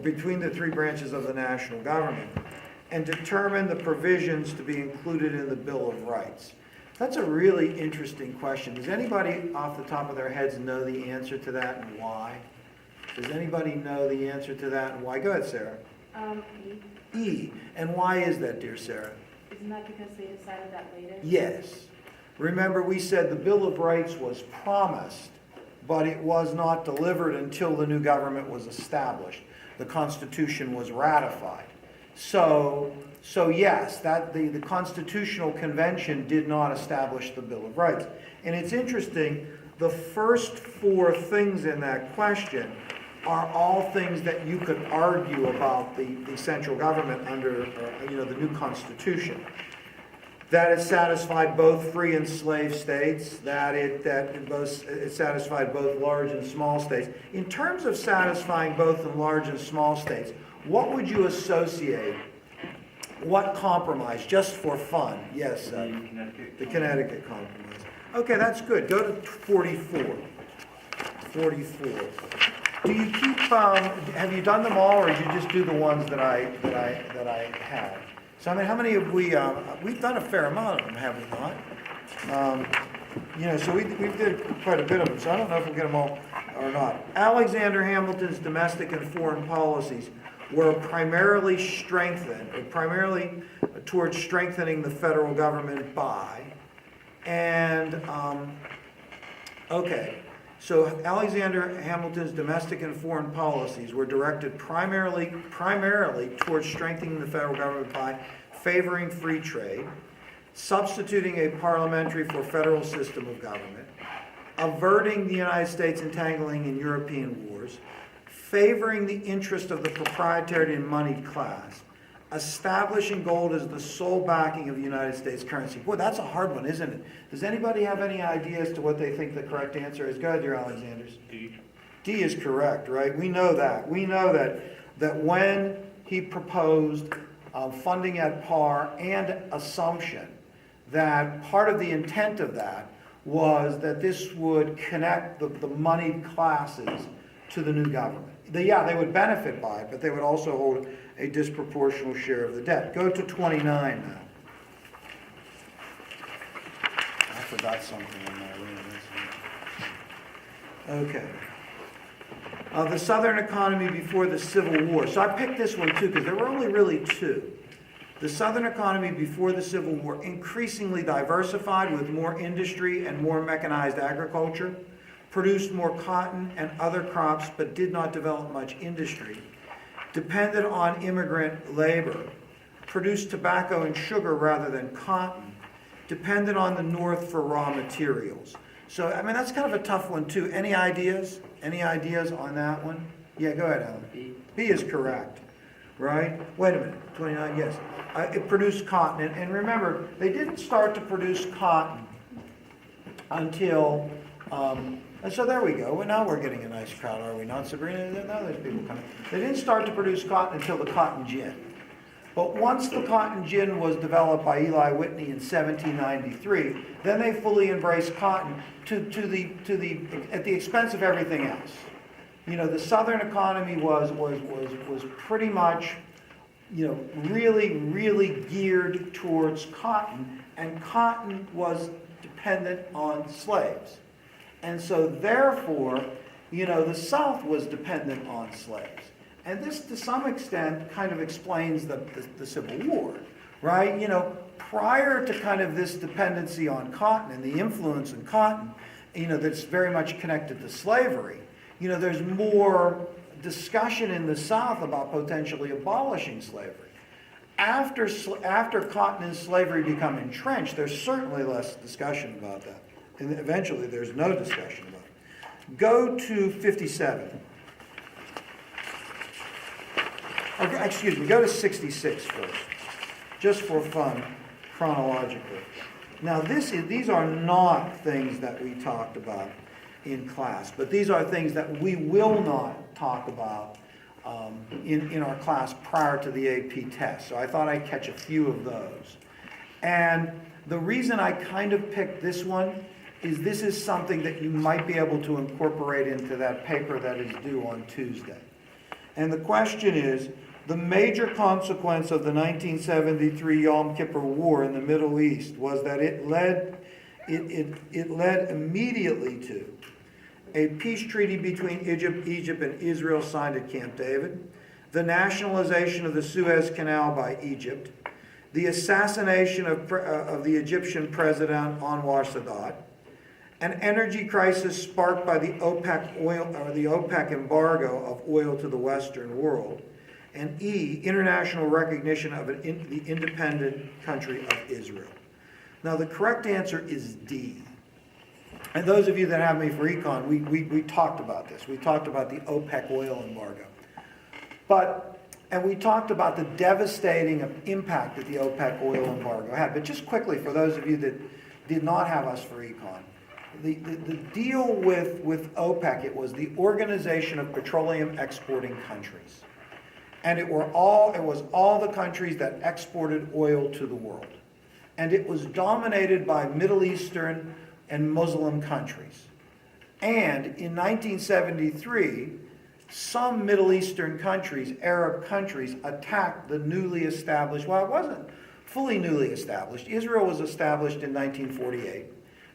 between the three branches of the national government, and determine the provisions to be included in the Bill of Rights? That's a really interesting question. Does anybody off the top of their heads know the answer to that and why? Does anybody know the answer to that and why? Go ahead, Sarah. E. E. And why is that, dear Sarah? Isn't that because they decided that later? Yes. Remember, we said the Bill of Rights was promised, but it was not delivered until the new government was established. The Constitution was ratified. So yes, that the Constitutional Convention did not establish the Bill of Rights. And it's interesting, the first four things in that question are all things that you could argue about the central government under the new Constitution. That it satisfied both free and slave states, that it satisfied both large and small states. In terms of satisfying both the large and small states, what would you associate? What compromise, just for fun? Yes, the Connecticut Compromise. Okay, that's good. Go to 44. 44. Do you keep? Have you done them all, or did you just do the ones that I had? So I mean, how many have we? We've done a fair amount of them, have we not? So we did quite a bit of them. So I don't know if we'll get them all or not. Alexander Hamilton's domestic and foreign policies were primarily towards strengthening the federal government by, and so Alexander Hamilton's domestic and foreign policies were directed primarily towards strengthening the federal government by favoring free trade, substituting a parliamentary for federal system of government, averting the United States entangling in European wars, favoring the interest of the proprietary and moneyed class, establishing gold as the sole backing of the United States currency. Boy, that's a hard one, isn't it? Does anybody have any idea as to what they think the correct answer is? Go ahead, dear Alexanders. D. D is correct, right? We know that. We know that when he proposed funding at par and assumption, that part of the intent of that was that this would connect the moneyed classes to the new government. They would benefit by it, but they would also hold a disproportional share of the debt. Go to 29 now. I forgot something in my room. Okay. The Southern economy before the Civil War. So I picked this one too because there were only really two. The Southern economy before the Civil War, increasingly diversified with more industry and more mechanized agriculture, produced more cotton and other crops but did not develop much industry, depended on immigrant labor, produced tobacco and sugar rather than cotton, depended on the North for raw materials. So, I mean, that's kind of a tough one too. Any ideas? Any ideas on that one? Yeah, go ahead, Alan. B. B is correct, right? Wait a minute, 29, yes. It produced cotton, and remember, they didn't start to produce cotton until, and so there we go. Well, now we're getting a nice crowd, are we not, Sabrina? Now there's people coming. They didn't start to produce cotton until the cotton gin. But once the cotton gin was developed by Eli Whitney in 1793, then they fully embraced cotton at the expense of everything else. The Southern economy was pretty much, really, really geared towards cotton, and cotton was dependent on slaves. And so therefore, the South was dependent on slaves. And this, to some extent, kind of explains the Civil War, right? Prior to kind of this dependency on cotton and the influence in cotton, that's very much connected to slavery, there's more discussion in the South about potentially abolishing slavery. After cotton and slavery become entrenched, there's certainly less discussion about that. And eventually there's no discussion about it. Go to 57. Go to 66 first, just for fun, chronologically. Now, these are not things that we talked about in class, but these are things that we will not talk about in our class prior to the AP test. So I thought I'd catch a few of those. And the reason I kind of picked this one is this is something that you might be able to incorporate into that paper that is due on Tuesday. And the question is, the major consequence of the 1973 Yom Kippur War in the Middle East was that it led immediately to a peace treaty between Egypt and Israel signed at Camp David, the nationalization of the Suez Canal by Egypt, the assassination of the Egyptian president Anwar Sadat, an energy crisis sparked by the OPEC embargo of oil to the Western world, and international recognition of the independent country of Israel. Now, the correct answer is D. And those of you that have me for econ, we talked about this. We talked about the OPEC oil embargo. And we talked about the devastating impact that the OPEC oil embargo had. But just quickly, for those of you that did not have us for econ, the deal with OPEC, it was the Organization of Petroleum Exporting Countries. And it was all the countries that exported oil to the world. And it was dominated by Middle Eastern and Muslim countries. And in 1973, some Middle Eastern countries, Arab countries, attacked the newly established, well, it wasn't fully newly established. Israel was established in 1948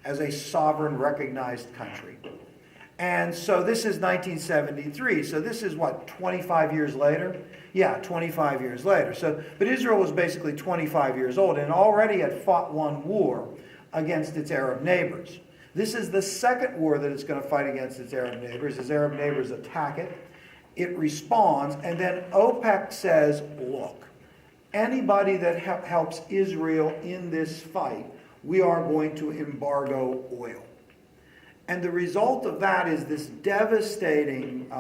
as a sovereign recognized country. And so this is 1973. So this is what, 25 years later? Yeah, 25 years later. But Israel was basically 25 years old and already had fought one war against its Arab neighbors. This is the second war that it's going to fight against its Arab neighbors. Its Arab neighbors attack it. It responds, and then OPEC says, look, anybody that helps Israel in this fight, we are going to embargo oil. And the result of that is this devastating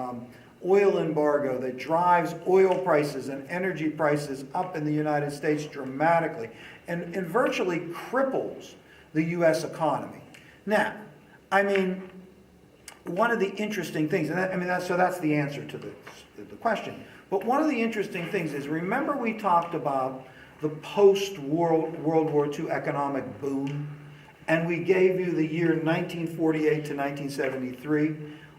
oil embargo that drives oil prices and energy prices up in the United States dramatically and virtually cripples the U.S. economy. Now, I mean, one of the interesting things, that's the answer to the question. But one of the interesting things is, remember we talked about the post-World War II economic boom? And we gave you the year 1948 to 1973.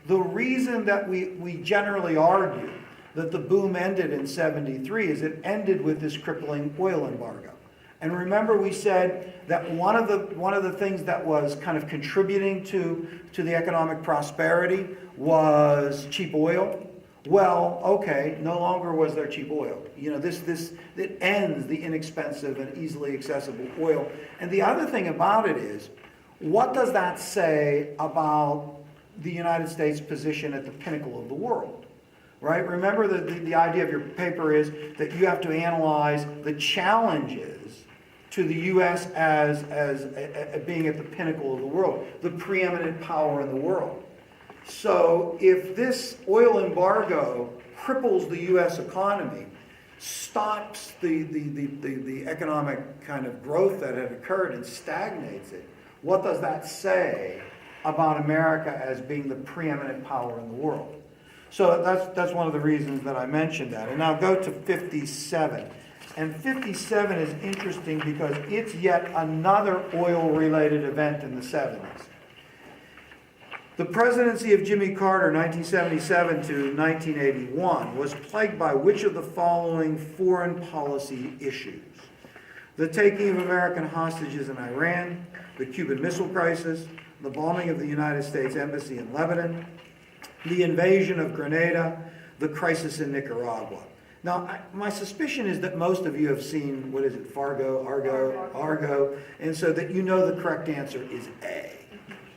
The reason that we generally argue that the boom ended in 73 is it ended with this crippling oil embargo. And remember we said that one of the things that was kind of contributing to the economic prosperity was cheap oil. Well, okay, no longer was there cheap oil. You know, it ends the inexpensive and easily accessible oil. And the other thing about it is, what does that say about the United States' position at the pinnacle of the world? Right? Remember the idea of your paper is that you have to analyze the challenges to the U.S. as being at the pinnacle of the world, the preeminent power in the world. So if this oil embargo cripples the U.S. economy, stops the economic kind of growth that had occurred and stagnates it, what does that say about America as being the preeminent power in the world? So that's one of the reasons that I mentioned that. And now go to 57. And 57 is interesting because it's yet another oil-related event in the 70s. The presidency of Jimmy Carter, 1977 to 1981, was plagued by which of the following foreign policy issues? The taking of American hostages in Iran, the Cuban Missile Crisis, the bombing of the United States Embassy in Lebanon, the invasion of Grenada, the crisis in Nicaragua. Now, my suspicion is that most of you have seen, what is it, Argo, and so that you know the correct answer is A,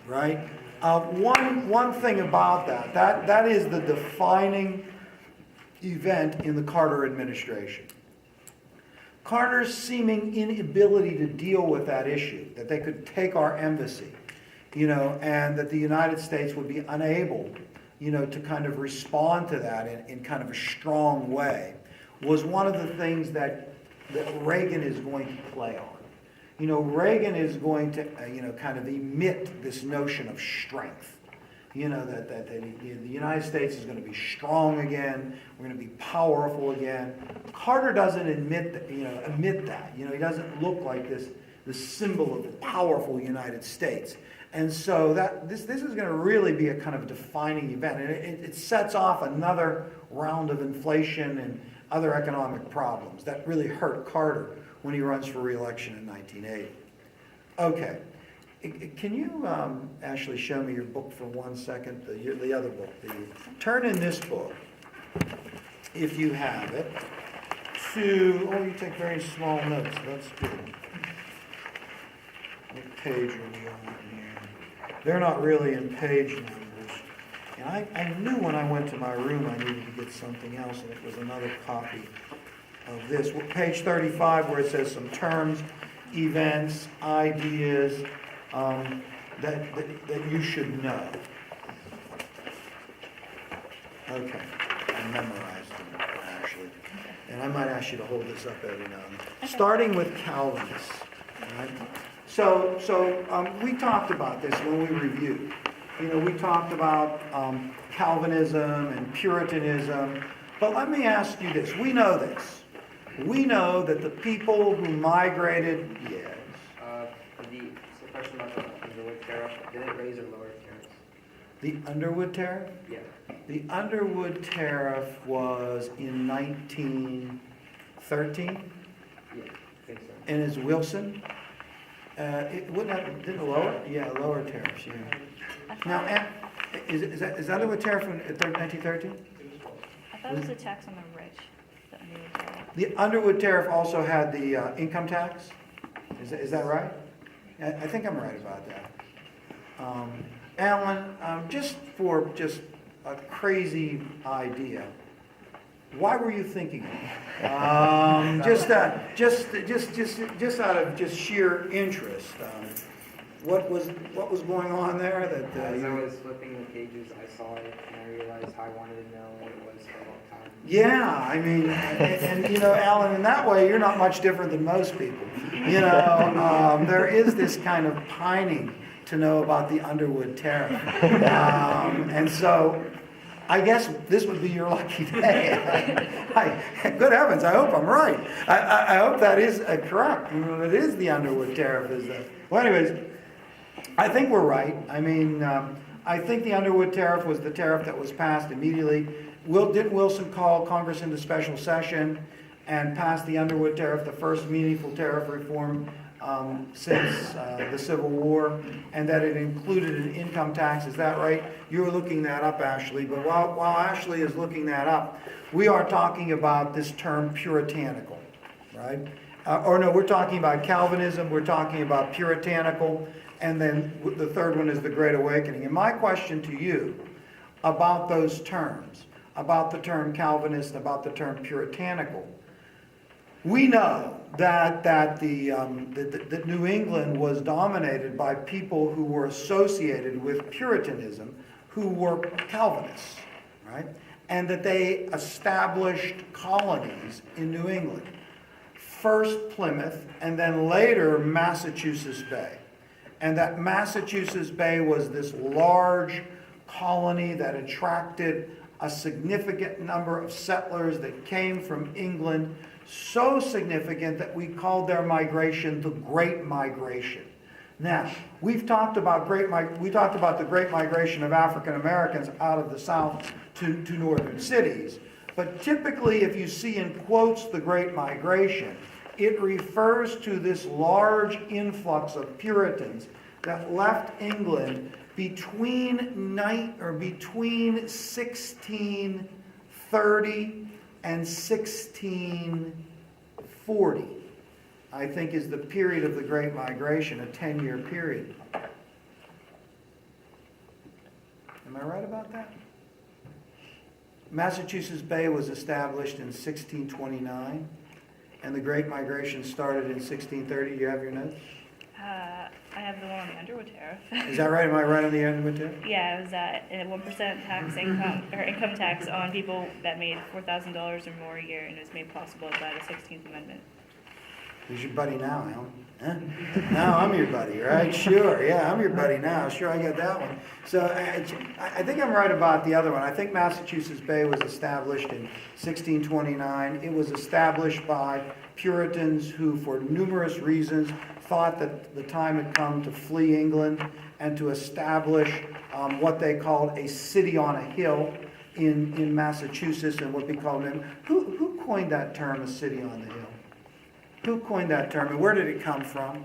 right? One thing about that is the defining event in the Carter administration. Carter's seeming inability to deal with that issue, that they could take our embassy, and that the United States would be unable, to kind of respond to that in kind of a strong way, was one of the things that Reagan is going to play on. Reagan is going to, kind of emit this notion of strength. That the United States is going to be strong again. We're going to be powerful again. Carter doesn't emit that. He doesn't look like this symbol of the powerful United States. And so this is going to really be a kind of defining event. And it sets off another round of inflation and other economic problems that really hurt Carter when he runs for re-election in 1980. Okay. Can you, Ashley, show me your book for 1 second, the other book? Turn in this book, if you have it, to, oh, you take very small notes, that's good. What page are we on here? They're not really in page numbers. And I knew when I went to my room I needed to get something else, and it was another copy of this. Page 35, where it says some terms, events, ideas, that you should know. Okay, I memorized them, actually. And I might ask you to hold this up every now and then. Starting with Calvinists. Right? So we talked about this when we reviewed. You know, we talked about Calvinism and Puritanism. But let me ask you this. We know this. We know that the people who migrated, yes. The question about the Underwood tariff, did it raise or lower tariffs? The Underwood tariff? Yeah. The Underwood tariff was in 1913, Yeah, I think so. and is Wilson. It wouldn't have, didn't it lower? Yeah, lower tariffs, yeah. Now, is Underwood tariff in 1913? I thought it was a tax on the rich, the Underwood tariff. The Underwood tariff also had the income tax? Is that right? I think I'm right about that. Alan, just for a crazy idea, why were you thinking of it? Just out of just sheer interest. What was going on there that As I was flipping the pages, I saw it and I realized I wanted to know what it was for a long time. Yeah, I mean, and you know, Alan, in that way, you're not much different than most people. You know, there is this kind of pining to know about the Underwood tariff. And so, I guess this would be your lucky day. Good heavens, I hope I'm right. I hope that is correct. You know, it is the Underwood tariff. Well, anyways, I think we're right. I mean, I think the Underwood tariff was the tariff that was passed immediately. Didn't Wilson call Congress into special session and pass the Underwood tariff, the first meaningful tariff reform since the Civil War, and that it included an income tax? Is that right? You were looking that up, Ashley, but while Ashley is looking that up, we are talking about this term puritanical, right? Or no, we're talking about Calvinism, we're talking about puritanical, and then the third one is the Great Awakening. And my question to you about those terms, about the term Calvinist, about the term puritanical, we know that New England was dominated by people who were associated with Puritanism, who were Calvinists, right? And that they established colonies in New England. First Plymouth, and then later Massachusetts Bay. And that Massachusetts Bay was this large colony that attracted a significant number of settlers that came from England, so significant that we called their migration the Great Migration. Now, we've talked about the Great Migration of African Americans out of the South to northern cities. But typically, if you see in quotes the Great Migration, it refers to this large influx of Puritans that left England between 1630 and 1640, I think, is the period of the Great Migration, a 10-year period. Am I right about that? Massachusetts Bay was established in 1629, and the Great Migration started in 1630. Do you have your notes? I have the one on the Underwood tariff. Is that right? Am I right on the Underwood tariff? Yeah, it was at 1% income tax on people that made $4,000 or more a year, and it was made possible by the 16th Amendment. Who's your buddy now, Alan? Huh? Now I'm your buddy, right? Sure, yeah, I'm your buddy now. Sure, I got that one. So I think I'm right about the other one. I think Massachusetts Bay was established in 1629. It was established by Puritans who, for numerous reasons, thought that the time had come to flee England and to establish what they called a city on a hill. in Massachusetts and what we call them. Who coined that term, a city on the hill? Who coined that term, and where did it come from?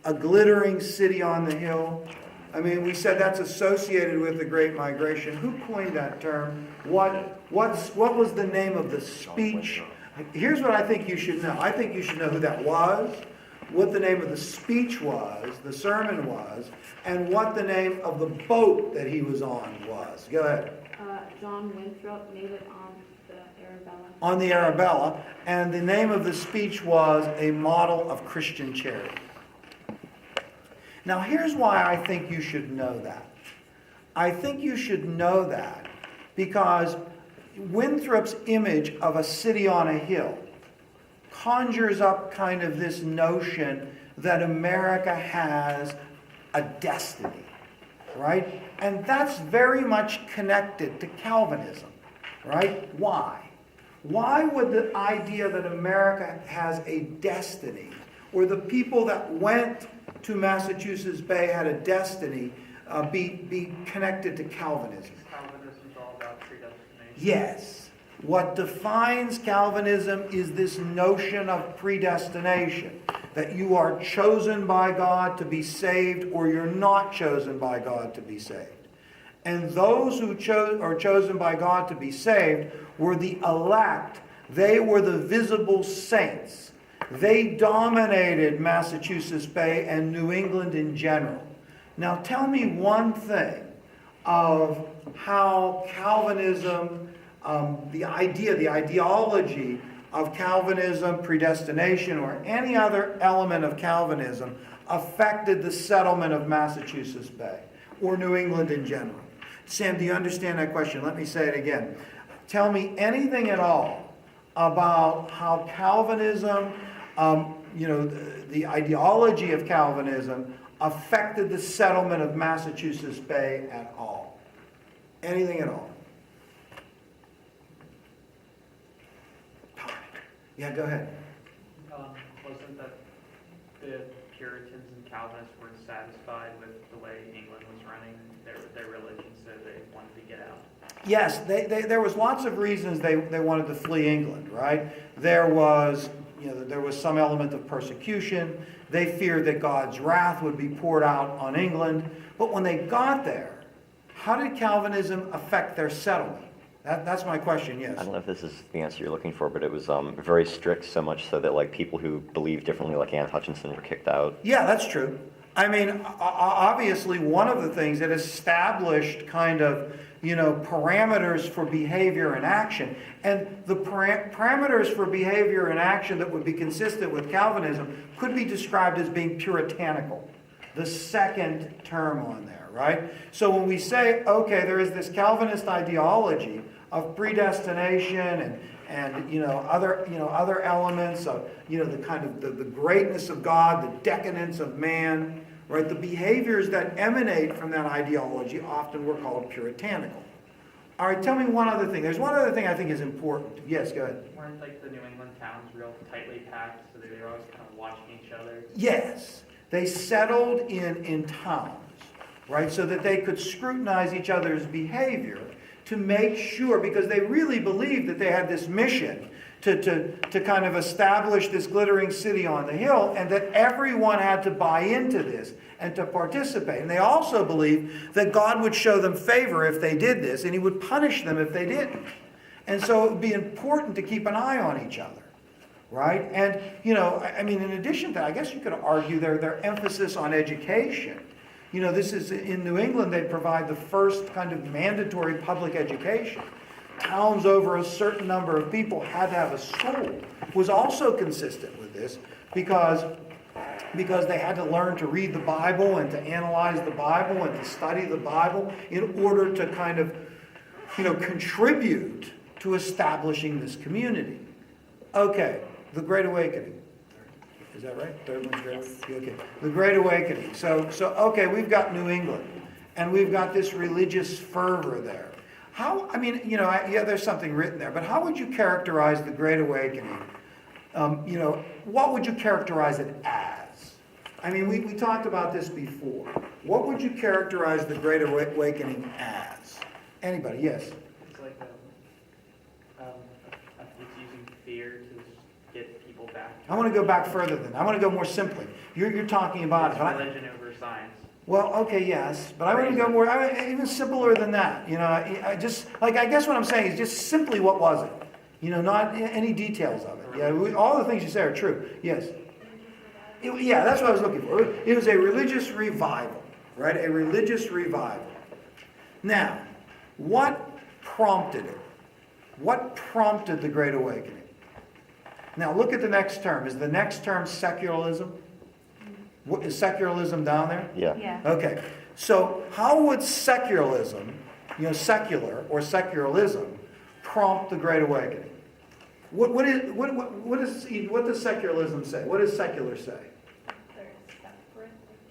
A glittering city on the hill? I mean, we said that's associated with the Great Migration. Who coined that term? What was the name of the speech? Here's what I think you should know. I think you should know who that was, what the name of the speech was, the sermon was, and what the name of the boat that he was on was. Go ahead. John Winthrop made it on the Arabella. On the Arabella, and the name of the speech was A Model of Christian Charity. Now here's why I think you should know that. I think you should know that because Winthrop's image of a city on a hill conjures up kind of this notion that America has a destiny, right? And that's very much connected to Calvinism, right? Why? Why would the idea that America has a destiny, or the people that went to Massachusetts Bay had a destiny, be connected to Calvinism? Calvinism is all about predestination. Yes. What defines Calvinism is this notion of predestination, that you are chosen by God to be saved or you're not chosen by God to be saved. And those who are chosen by God to be saved were the elect. They were the visible saints. They dominated Massachusetts Bay and New England in general. Now tell me one thing of how Calvinism, the ideology of Calvinism, predestination, or any other element of Calvinism affected the settlement of Massachusetts Bay or New England in general. Sam, do you understand that question? Let me say it again. Tell me anything at all about how Calvinism, the ideology of Calvinism affected the settlement of Massachusetts Bay at all. Anything at all. Yeah, go ahead. Wasn't that the Puritans and Calvinists weren't satisfied with the way England was running their religion, so they wanted to get out? Yes, there was lots of reasons they wanted to flee England, right? There was some element of persecution. They feared that God's wrath would be poured out on England. But when they got there, how did Calvinism affect their settlement? That's my question, yes. I don't know if this is the answer you're looking for, but it was very strict, so much so that like people who believed differently, like Anne Hutchinson, were kicked out. Yeah, that's true. I mean, obviously, one of the things that established kind of, parameters for behavior and action, and the parameters for behavior and action that would be consistent with Calvinism could be described as being puritanical, the second term on there, right? So when we say, okay, there is this Calvinist ideology of predestination and other elements of the kind of the greatness of God, the decadence of man, right? The behaviors that emanate from that ideology often were called puritanical. All right, tell me one other thing. There's one other thing I think is important. Yes, go ahead. Weren't like the New England towns real tightly packed, so they were always kind of watching each other? Yes, they settled in towns, right, so that they could scrutinize each other's behavior to make sure, because they really believed that they had this mission to kind of establish this glittering city on the hill, and that everyone had to buy into this and to participate. And they also believed that God would show them favor if they did this, and he would punish them if they didn't. And so it would be important to keep an eye on each other, right? And, in addition to that, I guess you could argue their emphasis on education. This is in New England, they provide the first kind of mandatory public education. Towns over a certain number of people had to have a school. Was also consistent with this because they had to learn to read the Bible and to analyze the Bible and to study the Bible in order to kind of, contribute to establishing this community. Okay, the Great Awakening. Is that right? Third one's Great Awakening? Okay. The Great Awakening. So okay, we've got New England, and we've got this religious fervor there. There's something written there, but how would you characterize the Great Awakening? What would you characterize it as? We talked about this before. What would you characterize the Great Awakening as? Anybody? Yes. It's like a back. I want to go back further than, I want to go more simply. You're talking about it, It's but I, religion over science. well, okay, yes, but I want to go more, even simpler than that. You know, I just, like, I guess what I'm saying is just simply what was it? You know, not any details of it. Yeah, all the things you say are true. Yes. Yeah, that's what I was looking for. It was a religious revival, right? A religious revival. Now, what prompted it? What prompted the Great Awakening? Now, look at the next term. Is the next term secularism? What, is secularism down there? Yeah. Yeah. Okay. So, how would secularism, you know, secular or secularism, prompt the Great Awakening? What does secularism say? What does secular say?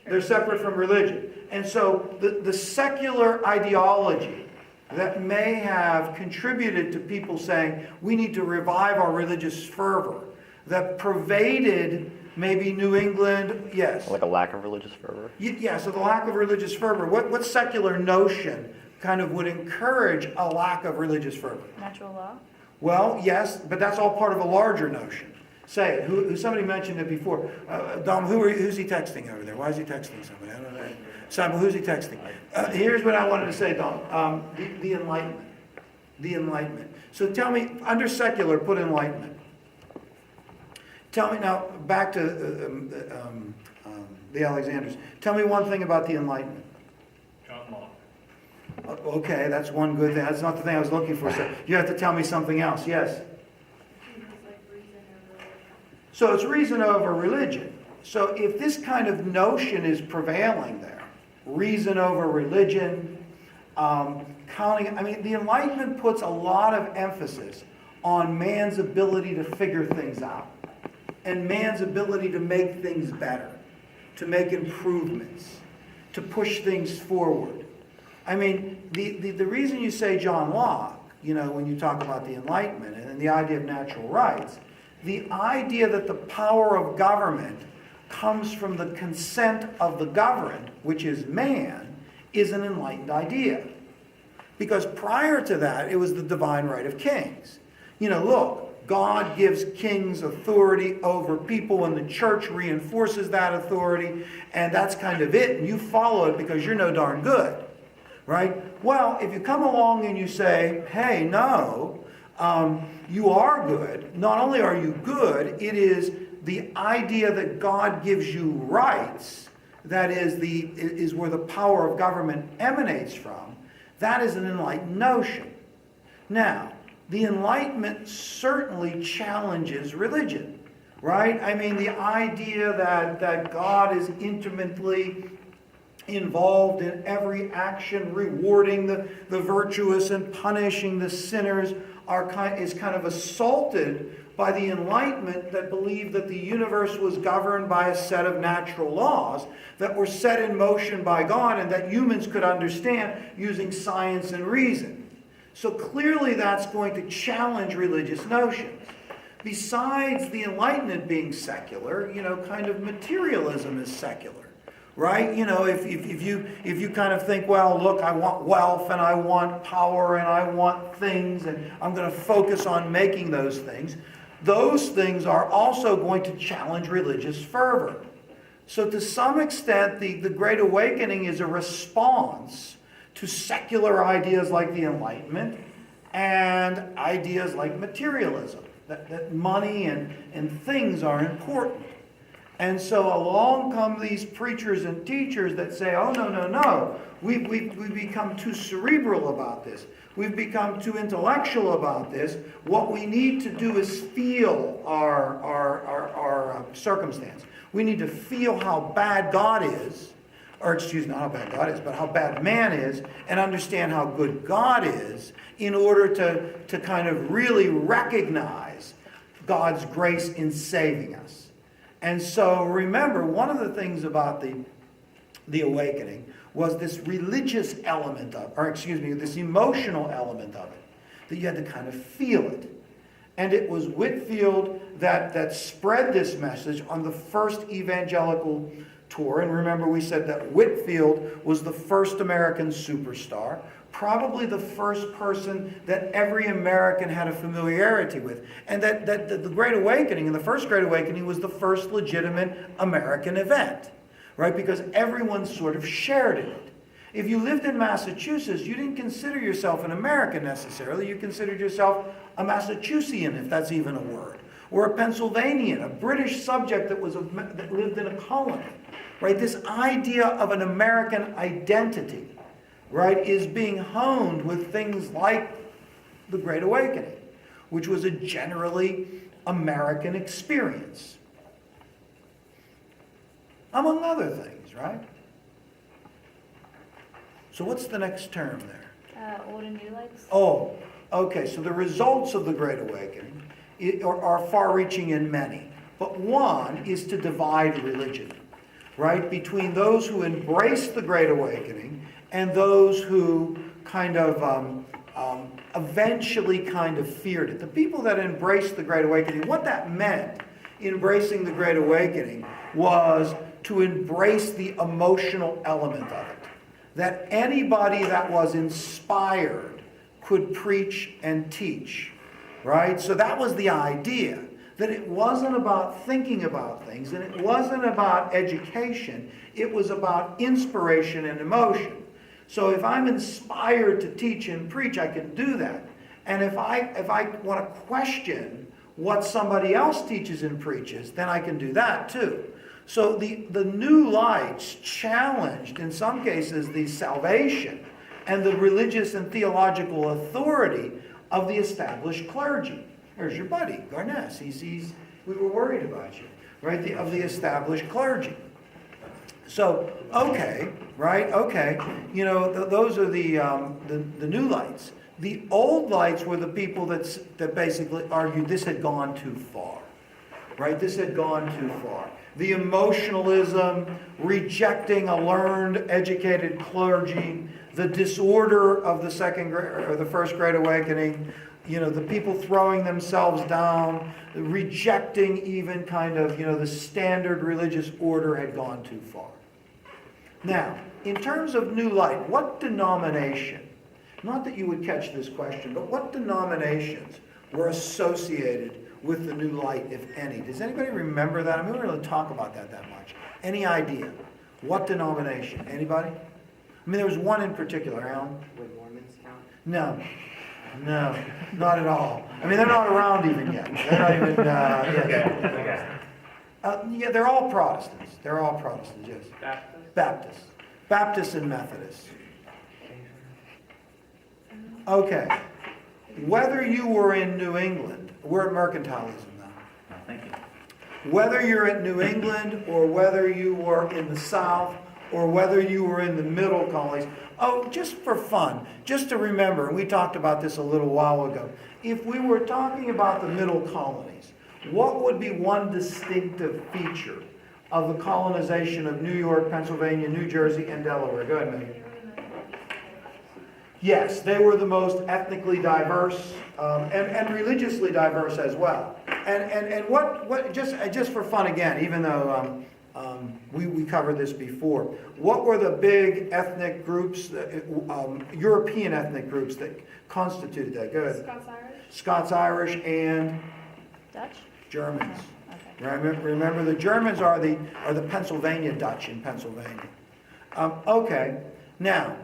They're separate from religion. And so the secular ideology that may have contributed to people saying we need to revive our religious fervor, that pervaded maybe New England, yes. Like a lack of religious fervor? Yeah, so the lack of religious fervor. What secular notion kind of would encourage a lack of religious fervor? Natural law? Well, yes, but that's all part of a larger notion. Say it. Somebody mentioned it before. Dom, who's he texting over there? Why is he texting somebody? I don't know. Simon, who's he texting? Here's what I wanted to say, Dom. The Enlightenment. The Enlightenment. So tell me, under secular, put Enlightenment. Tell me now, back to the Alexanders. Tell me one thing about the Enlightenment. John Locke. Okay, that's one good thing. That's not the thing I was looking for. So you have to tell me something else. Yes? So it's reason over religion. So if this kind of notion is prevailing there, reason over religion, counting, I mean, the Enlightenment puts a lot of emphasis on man's ability to figure things out and man's ability to make things better, to make improvements, to push things forward. I mean, the reason you say John Locke, you know, when you talk about the Enlightenment and the idea of natural rights, the idea that the power of government comes from the consent of the governed, which is man, is an enlightened idea. Because prior to that, it was the divine right of kings. You know, look, God gives kings authority over people, and the church reinforces that authority, and that's kind of it, and you follow it because you're no darn good. Right? Well, if you come along and you say, hey, no, you are good. Not only are you good, it is the idea that God gives you rights, that is where the power of government emanates from. That is an enlightened notion. Now, the Enlightenment certainly challenges religion, right? I mean, the idea that God is intimately involved in every action, rewarding the virtuous and punishing the sinners, is kind of assaulted by the Enlightenment that believed that the universe was governed by a set of natural laws that were set in motion by God and that humans could understand using science and reason. So clearly that's going to challenge religious notions. Besides the Enlightenment being secular, you know, kind of materialism is secular. Right? You know, if you kind of think, well, look, I want wealth and I want power and I want things and I'm going to focus on making those things are also going to challenge religious fervor. So to some extent, the Great Awakening is a response to secular ideas like the Enlightenment and ideas like materialism, that money and things are important. And so along come these preachers and teachers that say, oh, no. We've become too cerebral about this. We've become too intellectual about this. What we need to do is feel our circumstance. We need to feel how bad God is, or excuse me, not how bad God is, but how bad man is, and understand how good God is in order to kind of really recognize God's grace in saving us. And so remember, one of the things about the awakening was this religious element this emotional element of it, that you had to kind of feel it. And it was Whitefield that spread this message on the first evangelical tour. And remember, we said that Whitefield was the first American superstar. probably the first person that every American had a familiarity with. And that the Great Awakening, and the First Great Awakening, was the first legitimate American event, right? Because everyone sort of shared in it. If you lived in Massachusetts, you didn't consider yourself an American necessarily. You considered yourself a Massachusettsian, if that's even a word, or a Pennsylvanian, a British subject that lived in a colony, right? This idea of an American identity, right, is being honed with things like the Great Awakening, which was a generally American experience, among other things, right? So what's the next term there? Old and new lights? Oh, okay, so the results of the Great Awakening are far-reaching in many. But one is to divide religion, right? Between those who embraced the Great Awakening and those who kind of eventually kind of feared it. The people that embraced the Great Awakening, what that meant, embracing the Great Awakening, was to embrace the emotional element of it. That anybody that was inspired could preach and teach, right? So that was the idea, that it wasn't about thinking about things, and it wasn't about education, it was about inspiration and emotion. So if I'm inspired to teach and preach, I can do that. And if I want to question what somebody else teaches and preaches, then I can do that too. So the new lights challenged, in some cases, the salvation and the religious and theological authority of the established clergy. There's your buddy, Garnes. We were worried about you, right? Of the established clergy. So, okay, right? Okay. You know, those are the new lights. The old lights were the people that basically argued this had gone too far, right? This had gone too far. The emotionalism, rejecting a learned, educated clergy, the disorder of the First Great Awakening, you know, the people throwing themselves down, rejecting even kind of, you know, the standard religious order had gone too far. Now, in terms of New Light, what denomination, not that you would catch this question, but what denominations were associated with the New Light, if any? Does anybody remember that? I mean, we don't really talk about that much. Any idea? What denomination? Anybody? I mean, there was one in particular, Alan. Would Mormons count? No, not at all. I mean, they're not around even yet. They're not even, yes. Yeah, they're all Protestants. They're all Protestants, yes. Baptist? Baptists and Methodists. Okay. Whether you were in New England, we're at mercantilism now. Thank you. Whether you're at New England or whether you were in the South or whether you were in the middle colonies, oh, just for fun, just to remember, and we talked about this a little while ago, if we were talking about the middle colonies, what would be one distinctive feature of the colonization of New York, Pennsylvania, New Jersey, and Delaware? Go ahead, Megan. Yes, they were the most ethnically diverse and religiously diverse as well. And what just for fun again, even though we covered this before, what were the big ethnic groups, European ethnic groups that constituted that? Go ahead. Scots-Irish. Scots-Irish and Dutch? Germans. Oh, okay. Remember, the Germans are the Pennsylvania Dutch in Pennsylvania. Okay, now.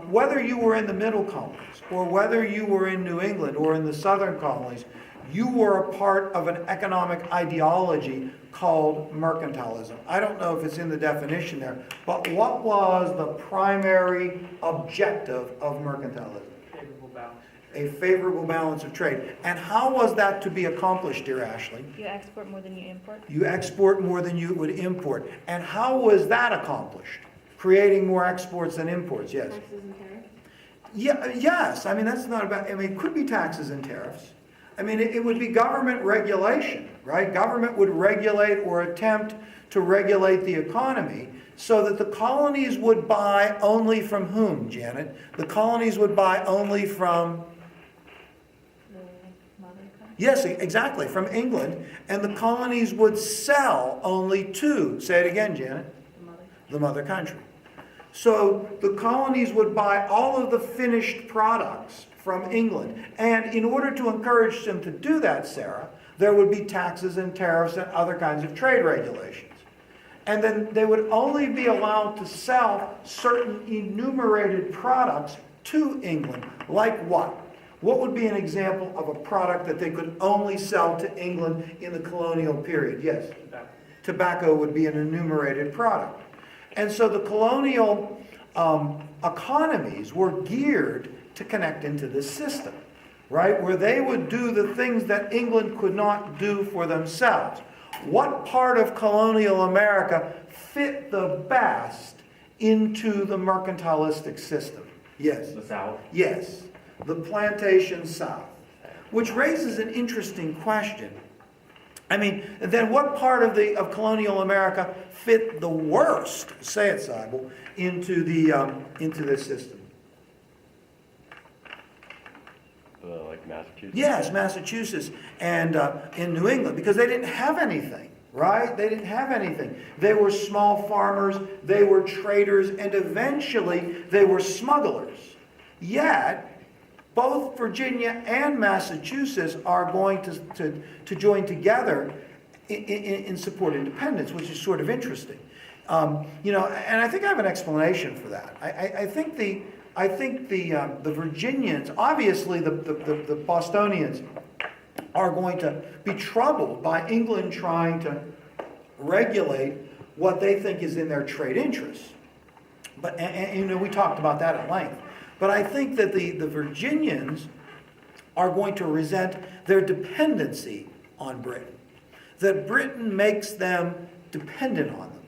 Whether you were in the middle colonies or whether you were in New England or in the southern colonies, you were a part of an economic ideology called mercantilism. I don't know if it's in the definition there, but what was the primary objective of mercantilism? Favorable balance. A favorable balance of trade. And how was that to be accomplished, dear Ashley? You export more than you import? You export more than you would import. And how was that accomplished? Creating more exports than imports, yes. Taxes and tariffs. Yeah, yes, I mean, that's not about, I mean, it could be taxes and tariffs. I mean, it would be government regulation, right? Government would regulate or attempt to regulate the economy so that the colonies would buy only from whom, Janet? The colonies would buy only from, The mother country? yes, exactly, from England, and the colonies would sell only to, say it again, Janet, The mother. the mother country. So the colonies would buy all of the finished products from England. And in order to encourage them to do that, Sarah, there would be taxes and tariffs and other kinds of trade regulations. And then they would only be allowed to sell certain enumerated products to England. Like what? What would be an example of a product that they could only sell to England in the colonial period? Yes? Tobacco would be an enumerated product. And so the colonial economies were geared to connect into this system, right? Where they would do the things that England could not do for themselves. What part of colonial America fit the best into the mercantilistic system? Yes. The South. Yes, the plantation South, which raises an interesting question. I mean, then what part of colonial America fit the worst, say it, Seibel, into this system? Like Massachusetts? Yes, Massachusetts and in New England, because they didn't have anything, right? They didn't have anything. They were small farmers, they were traders, and eventually they were smugglers. Yet, both Virginia and Massachusetts are going to join together in support of independence, which is sort of interesting. You know, and I think I have an explanation for that. I think the Virginians, obviously the Bostonians, are going to be troubled by England trying to regulate what they think is in their trade interests. But and you know, we talked about that at length. But I think that the Virginians are going to resent their dependency on Britain. That Britain makes them dependent on them.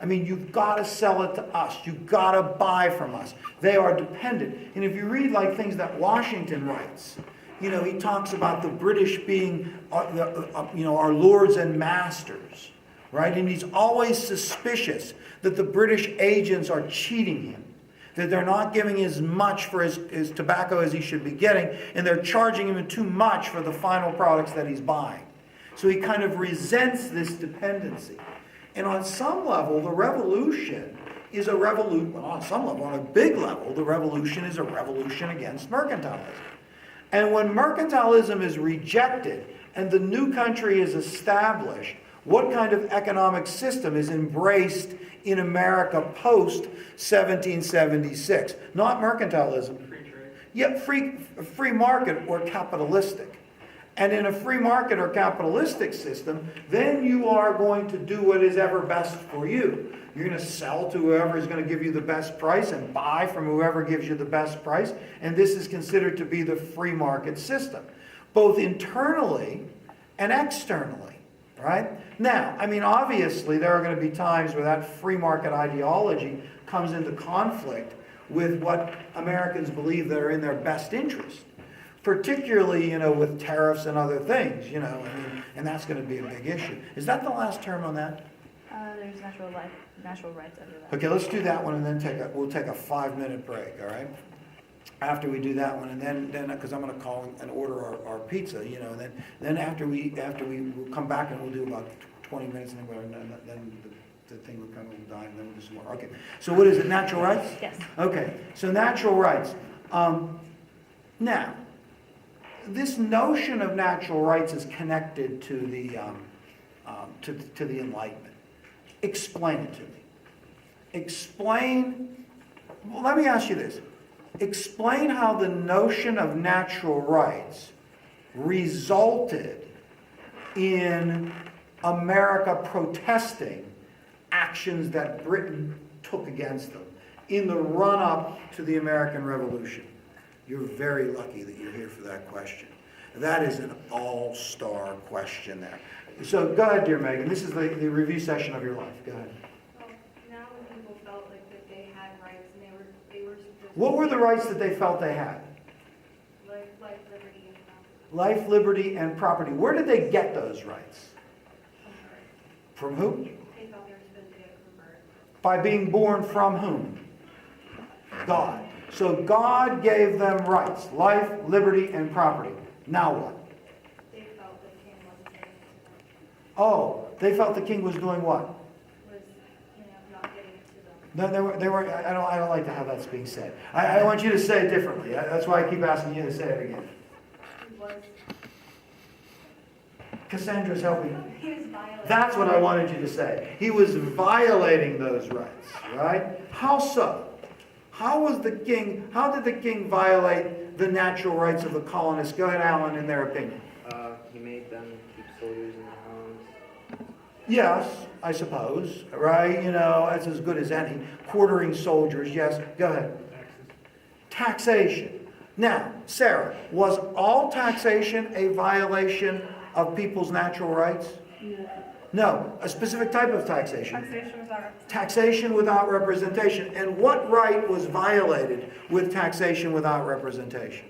I mean, you've got to sell it to us. You've got to buy from us. They are dependent. And if you read like things that Washington writes, you know, he talks about the British being, our lords and masters, right? And he's always suspicious that the British agents are cheating him, that they're not giving as much for his tobacco as he should be getting, and they're charging him too much for the final products that he's buying. So he kind of resents this dependency. And on some level, the revolution is a revolution, well, on some level, on a big level, the revolution is a revolution against mercantilism. And when mercantilism is rejected and the new country is established, what kind of economic system is embraced in America post 1776? Not mercantilism. Free trade. Yeah, free market or capitalistic. And in a free market or capitalistic system, then you are going to do what is ever best for you. You're going to sell to whoever is going to give you the best price and buy from whoever gives you the best price. And this is considered to be the free market system, both internally and externally, right? Now, I mean, obviously, there are going to be times where that free market ideology comes into conflict with what Americans believe that are in their best interest. Particularly, you know, with tariffs and other things, you know, I mean, and that's going to be a big issue. Is that the last term on that? There's natural rights under that. Okay, let's do that one and then we'll take a 5-minute break, all right? After we do that one, and then because I'm going to call and order our pizza, you know, then after we we'll come back and we'll do about 20 minutes and then the thing will kind of die and then we'll do some more. Okay, so what is it, natural rights? Yes. Okay, so natural rights. Now, this notion of natural rights is connected to the Enlightenment. Explain it to me. Well, let me ask you this. Explain how the notion of natural rights resulted in America protesting actions that Britain took against them in the run-up to the American Revolution. You're very lucky that you're here for that question. That is an all-star question there. So go ahead, dear Megan. This is the review session of your life. Go ahead. Well, now when people felt like that they had rights and they were supposed What were the rights that they felt they had? life, liberty, and property. Life, liberty, and property. Where did they get those rights? From who? They felt they were supposed to get from birth. By being born from whom? God. So God gave them rights, life, liberty, and property. Now what? They felt the king wasn't getting it to them. Oh, they felt the king was doing what? Was, not getting it to them. No, they were, I don't like to have that's being said. I want you to say it differently. That's why I keep asking you to say it again. He was, Cassandra's helping. he was violating. That's what I wanted you to say. He was violating those rights, right? How so? How did the king violate the natural rights of the colonists? Go ahead, Alan, in their opinion. He made them keep soldiers in their homes. Yes, I suppose, right? You know, that's as good as any. Quartering soldiers, yes. Go ahead. Taxation. Now, Sarah, was all taxation a violation of people's natural rights? No, a specific type of taxation. Taxation was our. Taxation without representation. And what right was violated with taxation without representation?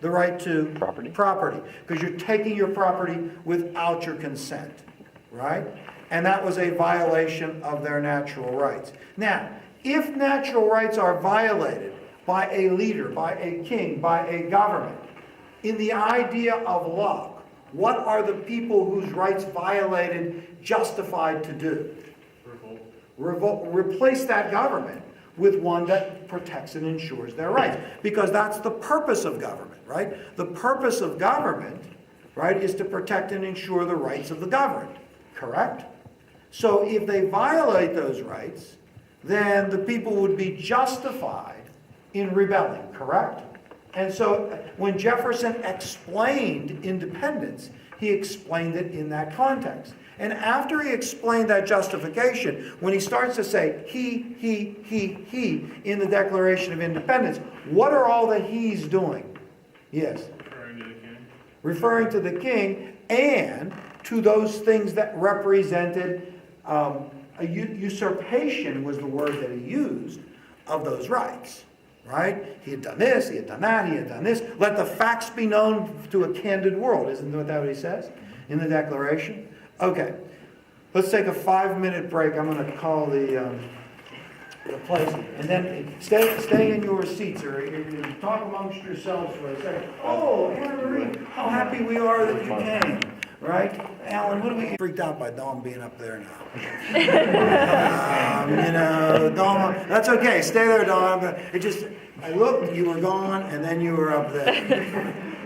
The right to Property. property, because you're taking your property without your consent, right? And that was a violation of their natural rights. Now, if natural rights are violated by a leader, by a king, by a government, in the idea of Locke, what are the people whose rights violated justified to do? Replace that government with one that protects and ensures their rights. Because that's the purpose of government, right? The purpose of government, right, is to protect and ensure the rights of the governed, correct? So if they violate those rights, then the people would be justified in rebelling, correct? And so when Jefferson explained independence, he explained it in that context. And after he explained that justification, when he starts to say he in the Declaration of Independence, what are all the he's doing? Yes. Referring to the king and to those things that represented a usurpation was the word that he used of those rights. Right? He had done this, he had done that, he had done this. Let the facts be known to a candid world. Isn't that what he says in the Declaration? Okay. Let's take a 5-minute break. I'm going to call the place. And then stay in your seats or talk amongst yourselves for a second. Oh, Anna Marie, how happy we are that you came. Right? Alan, what are we freaked out by Dawn being up there now? You know, Dawn, that's okay. Stay there, Dawn. But I looked, you were gone, and then you were up there.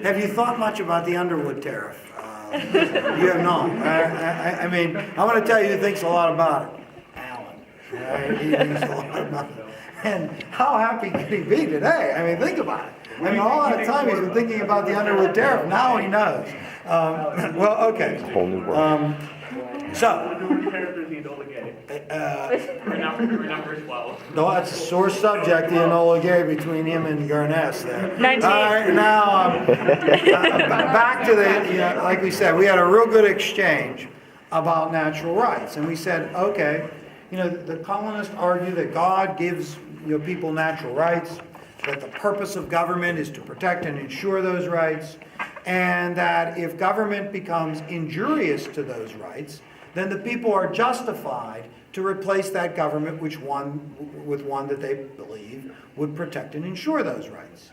Have you thought much about the Underwood tariff? You have not. I mean, I'm going to tell you who thinks a lot about it. Alan. Right? He thinks a lot about it. And how happy could he be today? I mean, think about it. I mean, all that time he's been thinking about the Underwood tariff. Now he knows. Well, okay. Whole new world. So, Number 12. no, that's a sore subject, the Enola Gay between him and Gurness there. 19. All right, now, back to like we said, we had a real good exchange about natural rights. And we said, okay, the colonists argue that God gives people natural rights, that the purpose of government is to protect and ensure those rights, and that if government becomes injurious to those rights, then the people are justified to replace that government with one that they believe would protect and ensure those rights.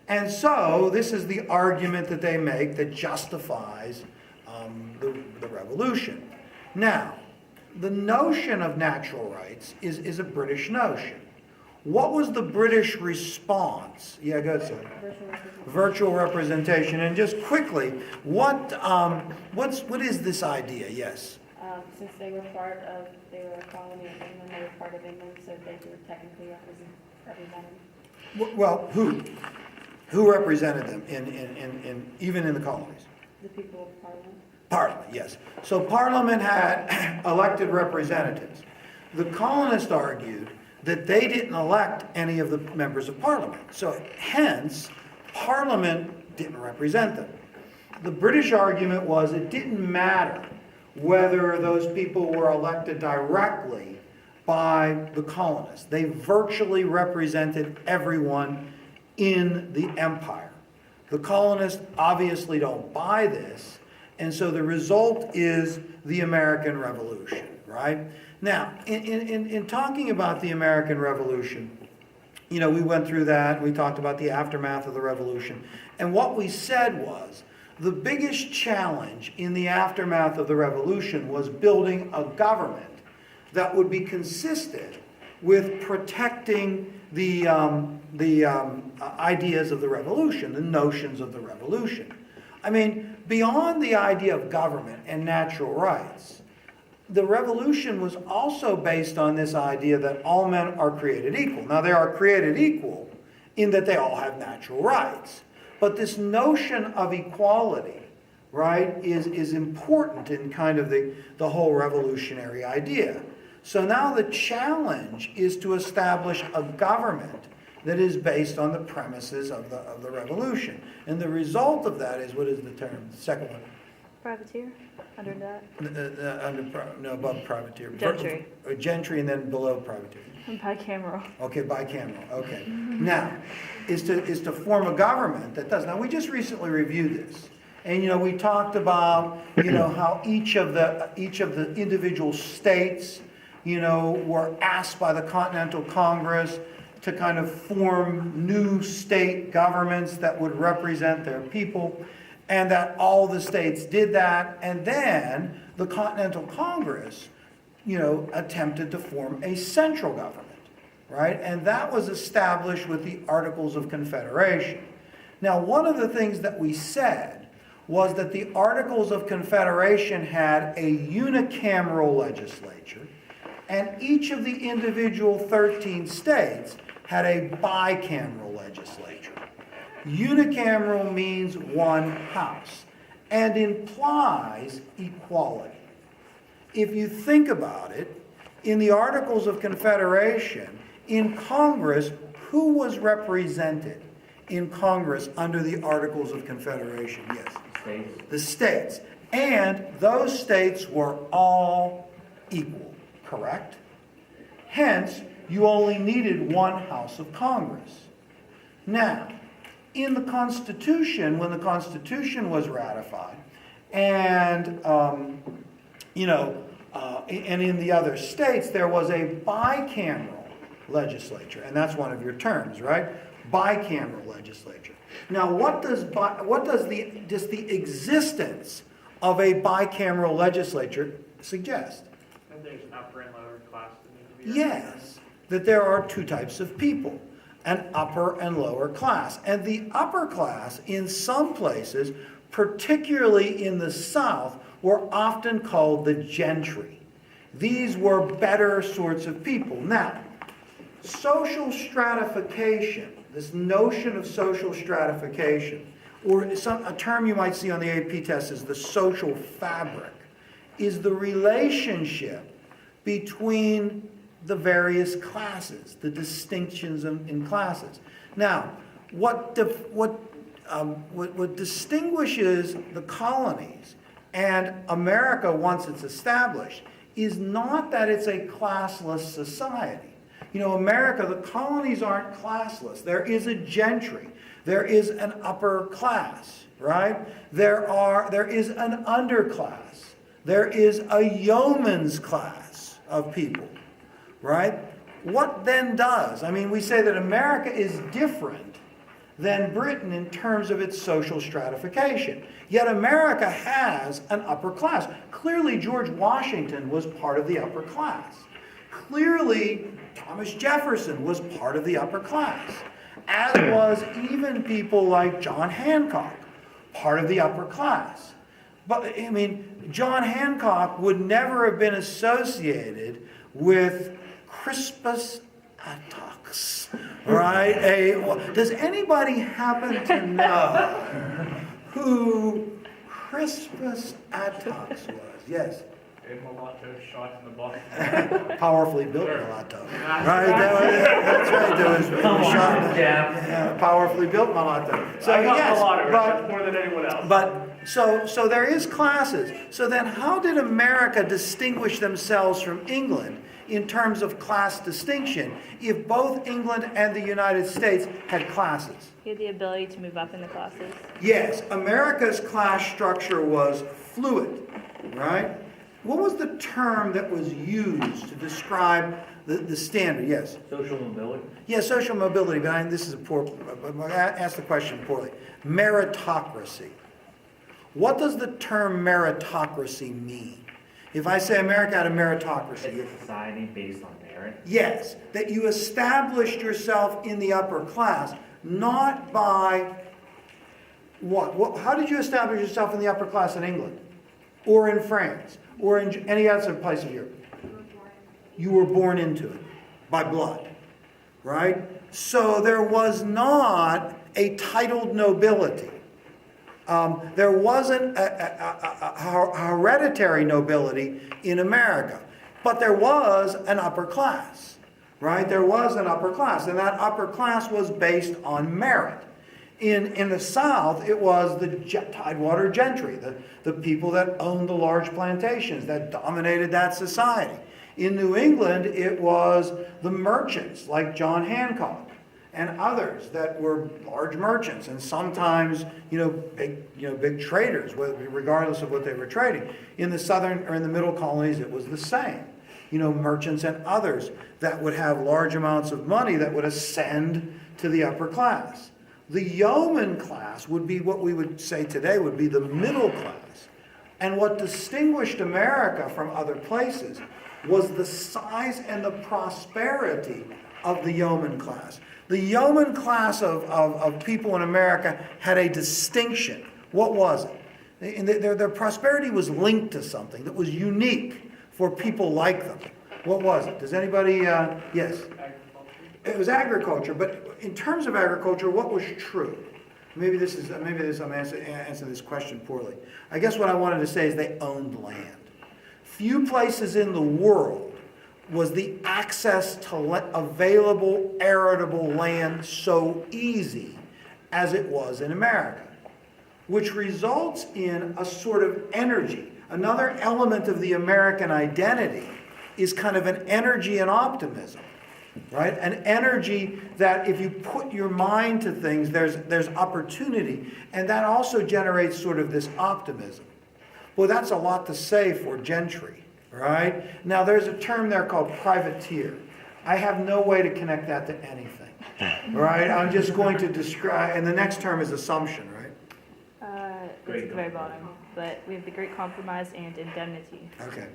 And so this is the argument that they make that justifies the revolution. Now, the notion of natural rights is a British notion. What was the British response? Yeah, go ahead, sir. Virtual representation. And just quickly, what is this idea? Yes. Since they were a colony of England, they were part of England, so they were technically represented. Well, who represented them even in the colonies? The people of Parliament. Parliament, yes. So Parliament had elected representatives. The colonists argued that they didn't elect any of the members of Parliament. So hence, Parliament didn't represent them. The British argument was it didn't matter whether those people were elected directly by the colonists. They virtually represented everyone in the empire. The colonists obviously don't buy this, and so the result is the American Revolution, right? Now, in talking about the American Revolution, we went through that, we talked about the aftermath of the Revolution, and what we said was, the biggest challenge in the aftermath of the Revolution was building a government that would be consistent with protecting the ideas of the revolution, the notions of the revolution. I mean, beyond the idea of government and natural rights, the revolution was also based on this idea that all men are created equal. Now, they are created equal in that they all have natural rights. But this notion of equality, right, is important in kind of the whole revolutionary idea. So now the challenge is to establish a government that is based on the premises of the revolution. And the result of that is, what is the term? The second one? Privateer, under that, Above privateer. Gentry. Gentry and then below privateer. bicameral. Okay, bicameral, okay. Now, is to form a government that does. Now, we just recently reviewed this. And, we talked about, how each of the individual states, were asked by the Continental Congress to kind of form new state governments that would represent their people, and that all the states did that. And then the Continental Congress, attempted to form a central government, right? And that was established with the Articles of Confederation. Now, one of the things that we said was that the Articles of Confederation had a unicameral legislature, and each of the individual 13 states had a bicameral legislature. Unicameral means one house and implies equality. If you think about it, in the Articles of Confederation, in Congress, who was represented in Congress under the Articles of Confederation? Yes. States. The states. And those states were all equal, correct? Hence, you only needed one house of Congress. Now, in the Constitution, when the Constitution was ratified, and and in the other states, there was a bicameral legislature, and that's one of your terms, right? Bicameral legislature. Now, what does the existence of a bicameral legislature suggest? And there's an upper and lower class that need to be. Yes, that there are two types of people, an upper and lower class. And the upper class, in some places, particularly in the South, were often called the gentry. These were better sorts of people. Now, social stratification, this notion of social stratification, or a term you might see on the AP test is the social fabric, is the relationship between the various classes, the distinctions in classes. Now, what distinguishes the colonies and America once it's established is not that it's a classless society. America, the colonies aren't classless. There is a gentry. There is an upper class, right? There is an underclass. There is a yeoman's class of people, right? What then does? We say that America is different than Britain in terms of its social stratification. Yet America has an upper class. Clearly, George Washington was part of the upper class. Clearly, Thomas Jefferson was part of the upper class, as was even people like John Hancock, part of the upper class. But, John Hancock would never have been associated with Crispus Attucks, right? Does anybody happen to know who Crispus Attucks was? Yes. A mulatto shot in the butt. Powerfully built mulatto. Right? That's right. There was a shot. Yeah, powerfully built mulatto. So yes, but more than anyone else. But so there is classes. So then how did America distinguish themselves from England in terms of class distinction if both England and the United States had classes? You had the ability to move up in the classes. Yes, America's class structure was fluid, right? What was the term that was used to describe the standard? Yes? Social mobility? Yes, social mobility, but this is I asked the question poorly. Meritocracy. What does the term meritocracy mean? If I say America had a It's meritocracy, a society based on merit. yes, that you established yourself in the upper class, not by what? How did you establish yourself in the upper class in England? Or in France? Or in any other place of Europe? You were born into it by blood, right? So there was not a titled nobility. There wasn't a hereditary nobility in America, but there was an upper class, right? There was an upper class, and that upper class was based on merit. In the South, it was the Tidewater gentry, the people that owned the large plantations that dominated that society. In New England, it was the merchants like John Hancock and others that were large merchants and sometimes, big traders, regardless of what they were trading. In the southern or in the middle colonies, it was the same. Merchants and others that would have large amounts of money that would ascend to the upper class. The yeoman class would be what we would say today would be the middle class. And what distinguished America from other places was the size and the prosperity of the yeoman class. The yeoman class of people in America had a distinction. What was it? And their prosperity was linked to something that was unique for people like them. What was it? Does anybody, yes? It was agriculture, but in terms of agriculture, what was true? Maybe I'm answering this question poorly. I guess what I wanted to say is they owned land. Few places in the world was the access to available arable land so easy as it was in America, which results in a sort of energy. Another element of the American identity is kind of an energy and optimism. Right? An energy that if you put your mind to things, there's opportunity. And that also generates sort of this optimism. Well, that's a lot to say for gentry, right? Now, there's a term there called privateer. I have no way to connect that to anything, right? I'm just going to describe, and the next term is assumption, right? It's at the very bottom, but we have the Great Compromise and indemnity. Okay.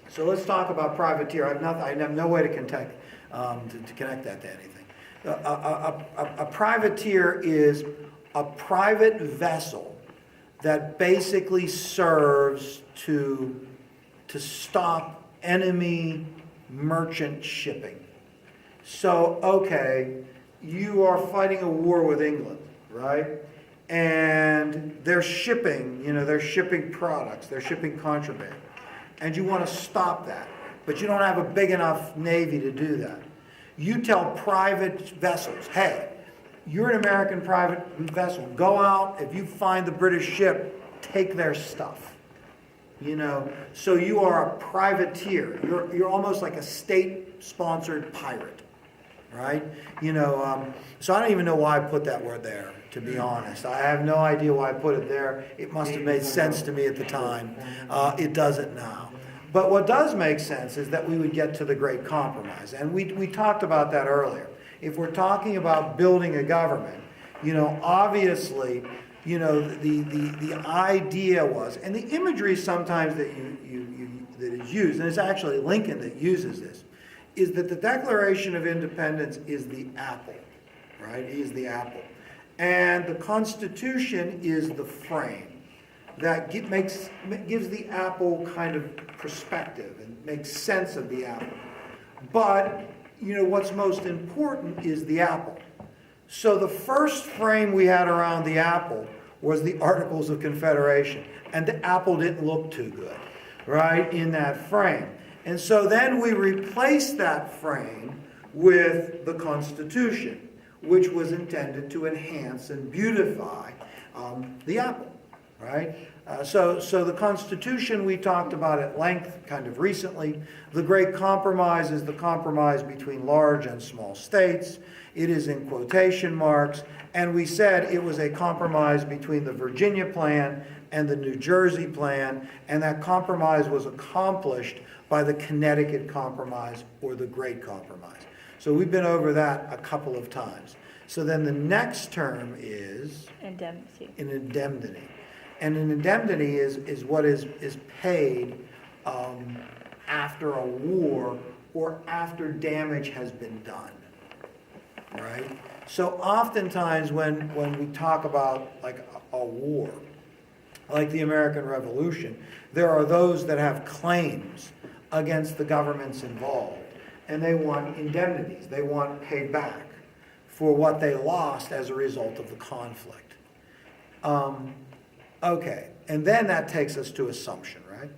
So let's talk about privateer. I have no way to connect that to anything. A privateer is a private vessel that basically serves to stop enemy merchant shipping. So, okay, you are fighting a war with England, right? And they're shipping products, they're shipping contraband. And you want to stop that. But you don't have a big enough navy to do that. You tell private vessels, hey, you're an American private vessel. Go out, if you find the British ship, take their stuff. So you are a privateer. You're almost like a state-sponsored pirate, right? So I don't even know why I put that word there, to be honest. I have no idea why I put it there. It must have made sense to me at the time. It doesn't now. But what does make sense is that we would get to the Great Compromise. And we talked about that earlier. If we're talking about building a government, obviously, the idea was, and the imagery sometimes that that is used, and it's actually Lincoln that uses this, is that the Declaration of Independence is the apple, right? It is the apple. And the Constitution is the frame that gives the apple kind of perspective and makes sense of the apple. But, what's most important is the apple. So the first frame we had around the apple was the Articles of Confederation. And the apple didn't look too good, right, in that frame. And so then we replaced that frame with the Constitution, which was intended to enhance and beautify the apple, right? So the Constitution we talked about at length kind of recently. The Great Compromise is the compromise between large and small states. It is in quotation marks. And we said it was a compromise between the Virginia Plan and the New Jersey Plan. And that compromise was accomplished by the Connecticut Compromise or the Great Compromise. So we've been over that a couple of times. So then the next term is Indemnity. an indemnity. And an indemnity is what is paid after a war or after damage has been done, right? So oftentimes when we talk about like a war, like the American Revolution, there are those that have claims against the governments involved, and they want indemnities, they want paid back for what they lost as a result of the conflict. Okay, and then that takes us to assumption, right?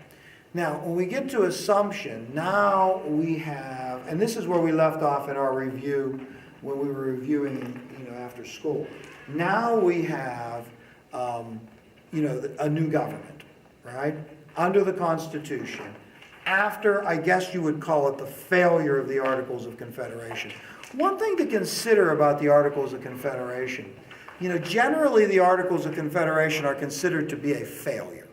Now, when we get to assumption, now we have, and this is where we left off in our review when we were reviewing, after school. Now we have, a new government, right? Under the Constitution, after, I guess you would call it the failure of the Articles of Confederation. One thing to consider about the Articles of Confederation, generally the Articles of Confederation are considered to be a failure.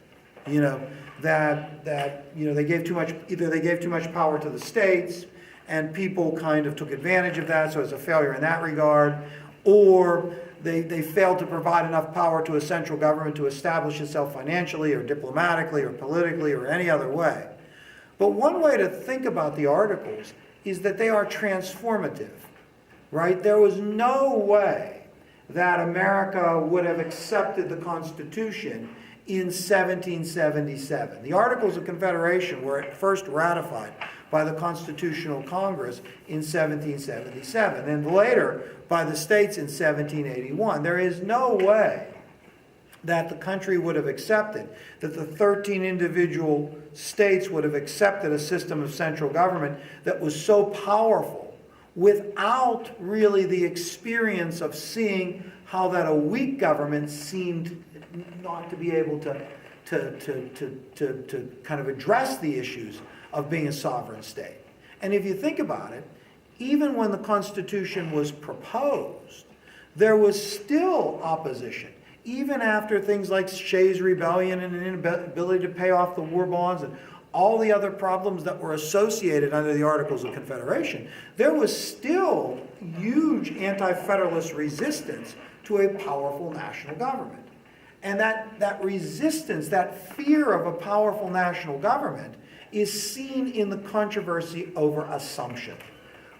That they gave too much, either they gave too much power to the states and people kind of took advantage of that, so it's a failure in that regard, or they failed to provide enough power to a central government to establish itself financially or diplomatically or politically or any other way. But one way to think about the Articles is that they are transformative, right? There was no way that America would have accepted the Constitution in 1777. The Articles of Confederation were at first ratified by the Constitutional Congress in 1777, and later by the states in 1781. There is no way that the country would have accepted, that the 13 individual states would have accepted a system of central government that was so powerful without really the experience of seeing how that a weak government seemed not to be able to kind of address the issues of being a sovereign state. And if you think about it, even when the Constitution was proposed, there was still opposition. Even after things like Shays' Rebellion and an inability to pay off the war bonds and all the other problems that were associated under the Articles of Confederation, there was still huge anti-federalist resistance to a powerful national government. And that resistance, that fear of a powerful national government is seen in the controversy over assumption,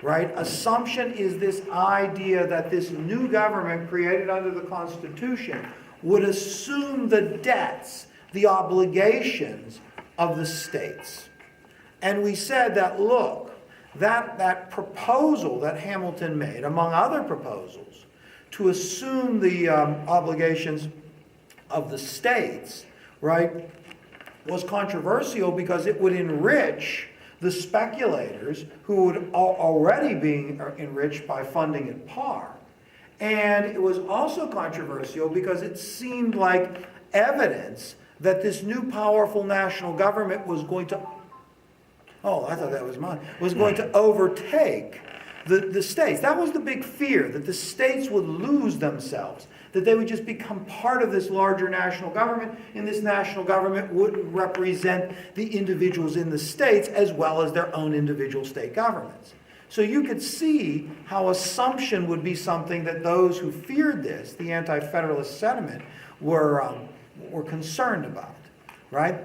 right? Assumption is this idea that this new government created under the Constitution would assume the debts, the obligations of the states. And we said that, look, that proposal that Hamilton made, among other proposals, to assume the obligations of the states, right, was controversial because it would enrich the speculators who would already being enriched by funding at par. And it was also controversial because it seemed like evidence that this new powerful national government was going to, was going to overtake the states. That was the big fear, that the states would lose themselves, that they would just become part of this larger national government, and this national government would represent the individuals in the states as well as their own individual state governments. So you could see how assumption would be something that those who feared this, the anti-federalist sentiment, were concerned about, right?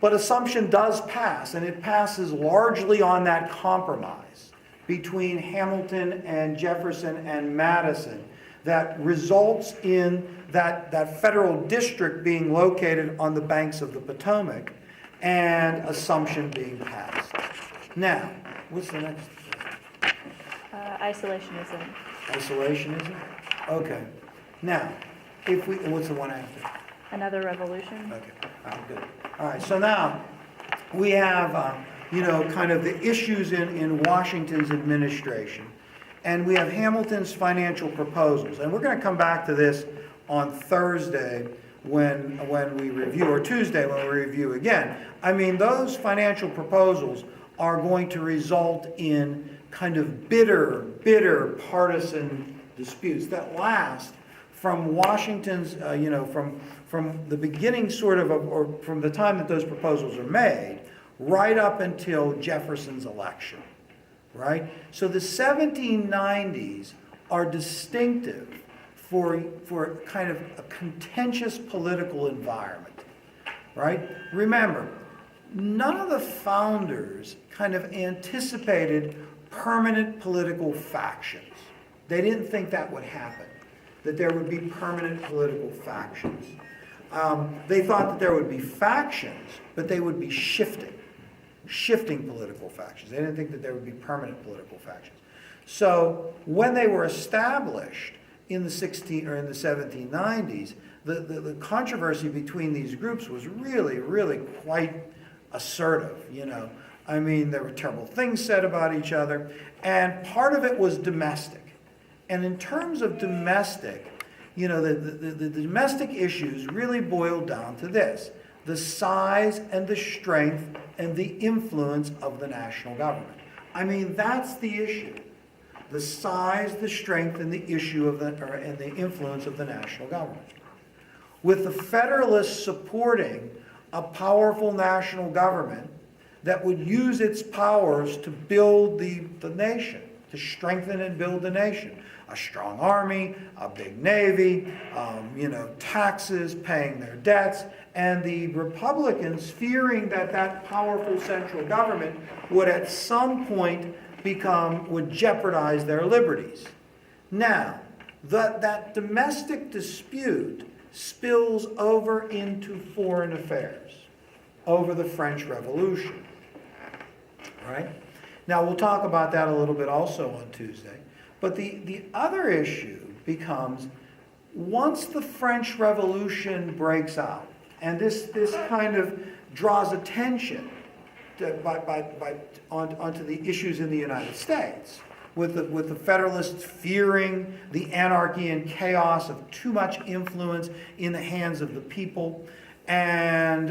But assumption does pass, and it passes largely on that compromise between Hamilton and Jefferson and Madison that results in that federal district being located on the banks of the Potomac and assumption being passed. Now, what's the next? Isolationism. Isolationism? Okay. Now, what's the one after? Another revolution. Okay, good. All right, so now we have, kind of the issues in Washington's administration. And we have Hamilton's financial proposals. And we're going to come back to this on Thursday when we review, or Tuesday when we review again. I mean, those financial proposals are going to result in kind of bitter partisan disputes that last from Washington's, from the beginning sort of, or from the time that those proposals are made, right up until Jefferson's election, right? So the 1790s are distinctive for kind of a contentious political environment, right? Remember, none of the founders kind of anticipated permanent political factions. They didn't think that would happen, that there would be permanent political factions. They thought that there would be factions, but they would be shifting political factions. They didn't think that there would be permanent political factions. So when they were established in the 1790s, the controversy between these groups was really, really quite assertive, you know. I mean, there were terrible things said about each other, and part of it was domestic. And in terms of domestic, you know, the domestic issues really boiled down to this: the size and the strength and the influence of the national government. I mean, that's the issue. The size, the strength, and the issue of and the influence of the national government. With the Federalists supporting a powerful national government that would use its powers to build the nation, to strengthen and build the nation. A strong army, a big navy, you know, taxes, paying their debts, and the Republicans fearing that that powerful central government would at some point would jeopardize their liberties. Now, that domestic dispute spills over into foreign affairs, over the French Revolution, right? Now, we'll talk about that a little bit also on Tuesday. But the other issue becomes, once the French Revolution breaks out, and this kind of draws attention onto the issues in the United States, with the Federalists fearing the anarchy and chaos of too much influence in the hands of the people, and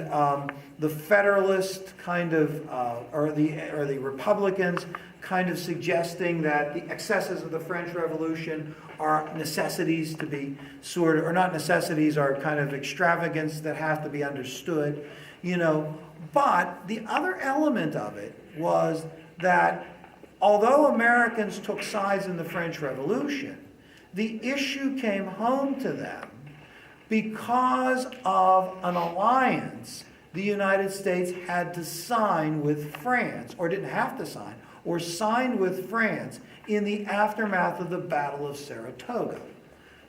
the Federalists kind of, or the Republicans kind of suggesting that the excesses of the French Revolution are necessities to be sort of, or not necessities, are kind of extravagance that have to be understood, you know. But the other element of it was that although Americans took sides in the French Revolution, the issue came home to them because of an alliance the United States had to sign with France, or didn't have to sign, or signed with France in the aftermath of the Battle of Saratoga.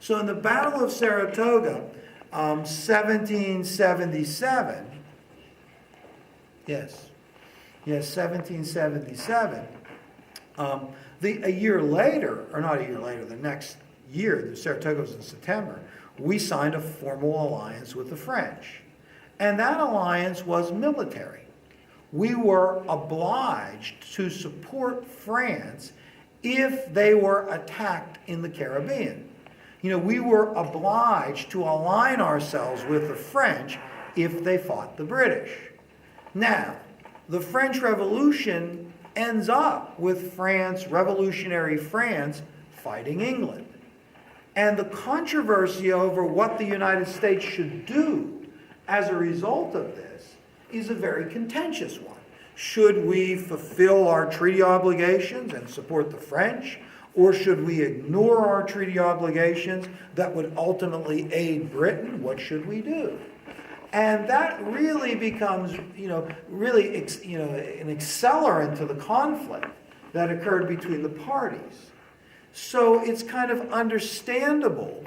So in the Battle of Saratoga, 1777, 1777, a year later, or not a year later, the next year, the Saratoga was in September, we signed a formal alliance with the French. And that alliance was military. We were obliged to support France if they were attacked in the Caribbean. You know, we were obliged to align ourselves with the French if they fought the British. Now, the French Revolution ends up with France, revolutionary France, fighting England. And the controversy over what the United States should do as a result of this is a very contentious one. Should we fulfill our treaty obligations and support the French? Or should we ignore our treaty obligations that would ultimately aid Britain? What should we do? And that really becomes, you know, really, you know, an accelerant to the conflict that occurred between the parties. So it's kind of understandable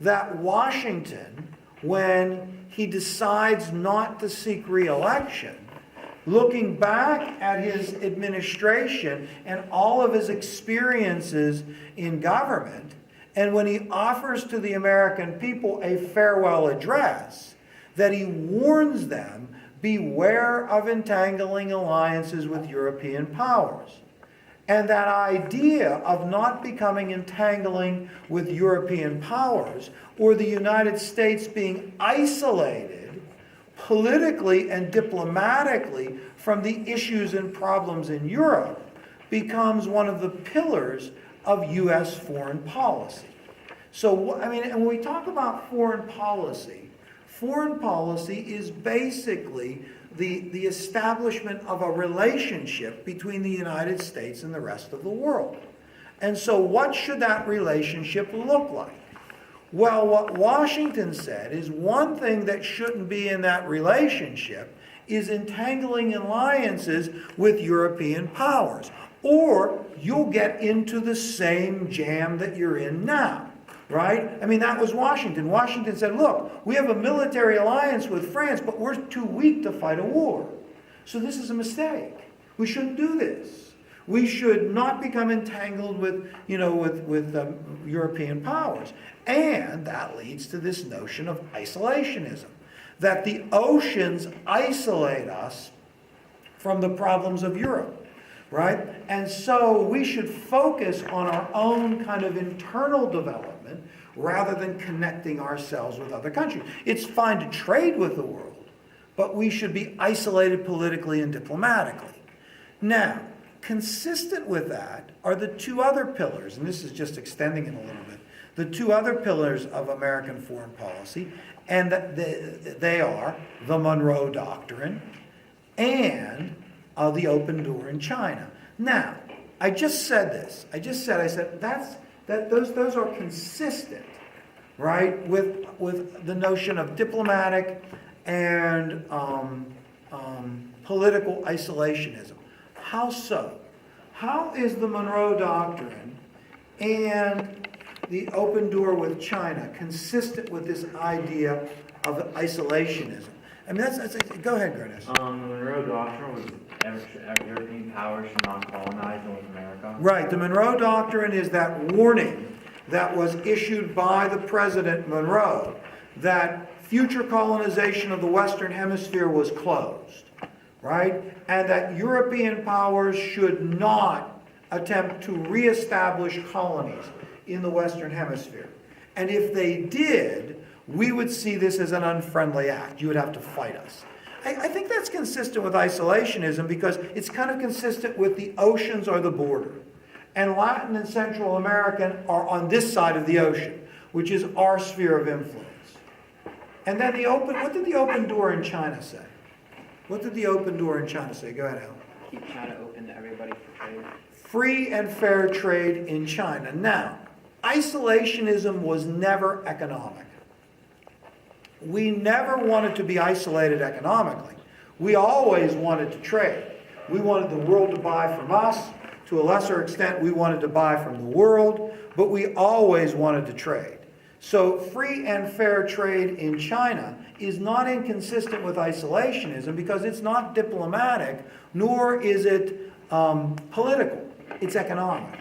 that Washington, when he decides not to seek re-election, looking back at his administration and all of his experiences in government, and when he offers to the American people a farewell address, that he warns them, beware of entangling alliances with European powers. And that idea of not becoming entangling with European powers, or the United States being isolated politically and diplomatically from the issues and problems in Europe, becomes one of the pillars of U.S. foreign policy. So, I mean, and when we talk about foreign policy is basically the establishment of a relationship between the United States and the rest of the world. And so what should that relationship look like? Well, what Washington said is one thing that shouldn't be in that relationship is entangling alliances with European powers. Or you'll get into the same jam that you're in now, right? I mean, that was Washington. Washington said, look, we have a military alliance with France, but we're too weak to fight a war. So this is a mistake. We shouldn't do this. We should not become entangled with, European powers. And that leads to this notion of isolationism, that the oceans isolate us from the problems of Europe, right? And so we should focus on our own kind of internal development rather than connecting ourselves with other countries. It's fine to trade with the world, but we should be isolated politically and diplomatically. Now, consistent with that are the two other pillars, and this is just extending it a little bit, the two other pillars of American foreign policy, and they are the Monroe Doctrine and the open door in China. Now, I just said this. I said those are consistent, right, with the notion of diplomatic and political isolationism. How so? How is the Monroe Doctrine and the open door with China consistent with this idea of isolationism? I mean, that's go ahead, Curtis. The Monroe Doctrine was European powers should not colonize North America. Right. The Monroe Doctrine is that warning that was issued by the President Monroe that future colonization of the Western Hemisphere was closed, right? And that European powers should not attempt to reestablish colonies in the Western Hemisphere. And if they did, we would see this as an unfriendly act. You would have to fight us. I think that's consistent with isolationism because it's kind of consistent with the oceans or the border. And Latin and Central America are on this side of the ocean, which is our sphere of influence. And then what did the open door in China say? What did the open door in China say? Go ahead, Al. Keep China open to everybody for trade. Free and fair trade in China. Now, isolationism was never economic. We never wanted to be isolated economically. We always wanted to trade. We wanted the world to buy from us. To a lesser extent, we wanted to buy from the world, but we always wanted to trade. So free and fair trade in China is not inconsistent with isolationism because it's not diplomatic, nor is it political. It's economic.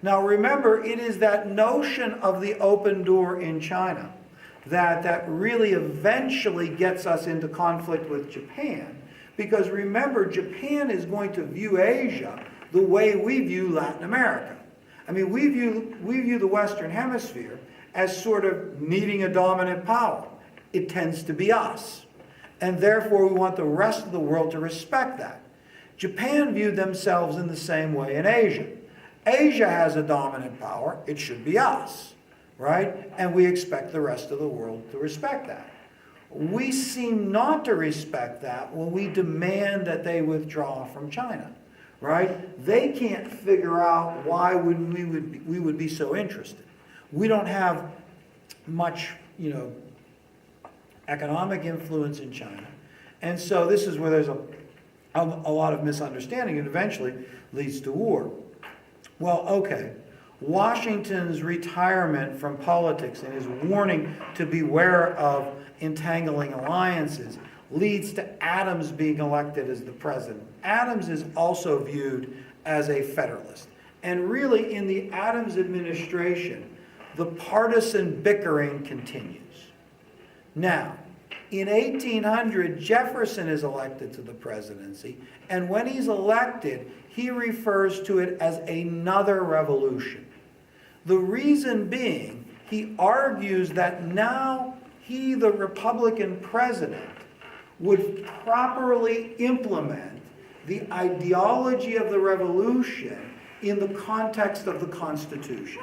Now remember, it is that notion of the open door in China that really eventually gets us into conflict with Japan. Because remember, Japan is going to view Asia the way we view Latin America. I mean, we view the Western Hemisphere as sort of needing a dominant power. It tends to be us. And therefore, we want the rest of the world to respect that. Japan viewed themselves in the same way in Asia. Asia has a dominant power. It should be us, right? And we expect the rest of the world to respect that. We seem not to respect that when we demand that they withdraw from China, right? They can't figure out why we would be so interested. We don't have much, economic influence in China. And so this is where there's a lot of misunderstanding and eventually leads to war. Well, okay. Washington's retirement from politics and his warning to beware of entangling alliances leads to Adams being elected as the president. Adams is also viewed as a Federalist. And really, in the Adams administration, the partisan bickering continues. Now, in 1800, Jefferson is elected to the presidency, and when he's elected, he refers to it as another revolution. The reason being, he argues that now he, the Republican president, would properly implement the ideology of the revolution in the context of the Constitution,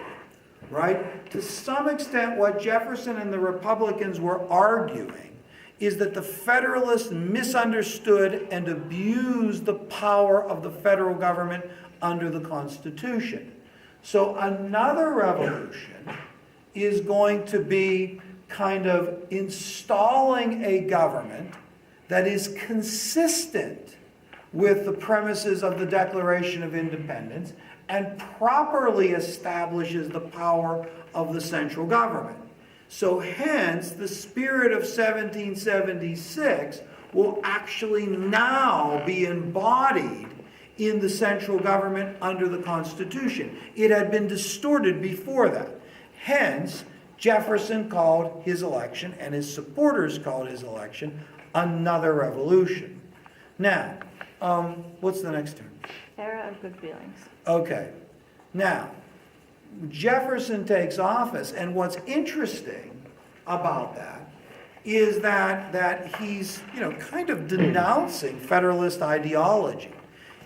right? To some extent, what Jefferson and the Republicans were arguing is that the Federalists misunderstood and abused the power of the federal government under the Constitution. So another revolution is going to be kind of installing a government that is consistent with the premises of the Declaration of Independence and properly establishes the power of the central government. So hence, the spirit of 1776 will actually now be embodied in the central government under the Constitution. It had been distorted before that. Hence, Jefferson called his election, and his supporters called his election, another revolution. Now, what's the next term? Era of good feelings. Okay. Now, Jefferson takes office, and what's interesting about that is that he's, kind of denouncing Federalist ideology.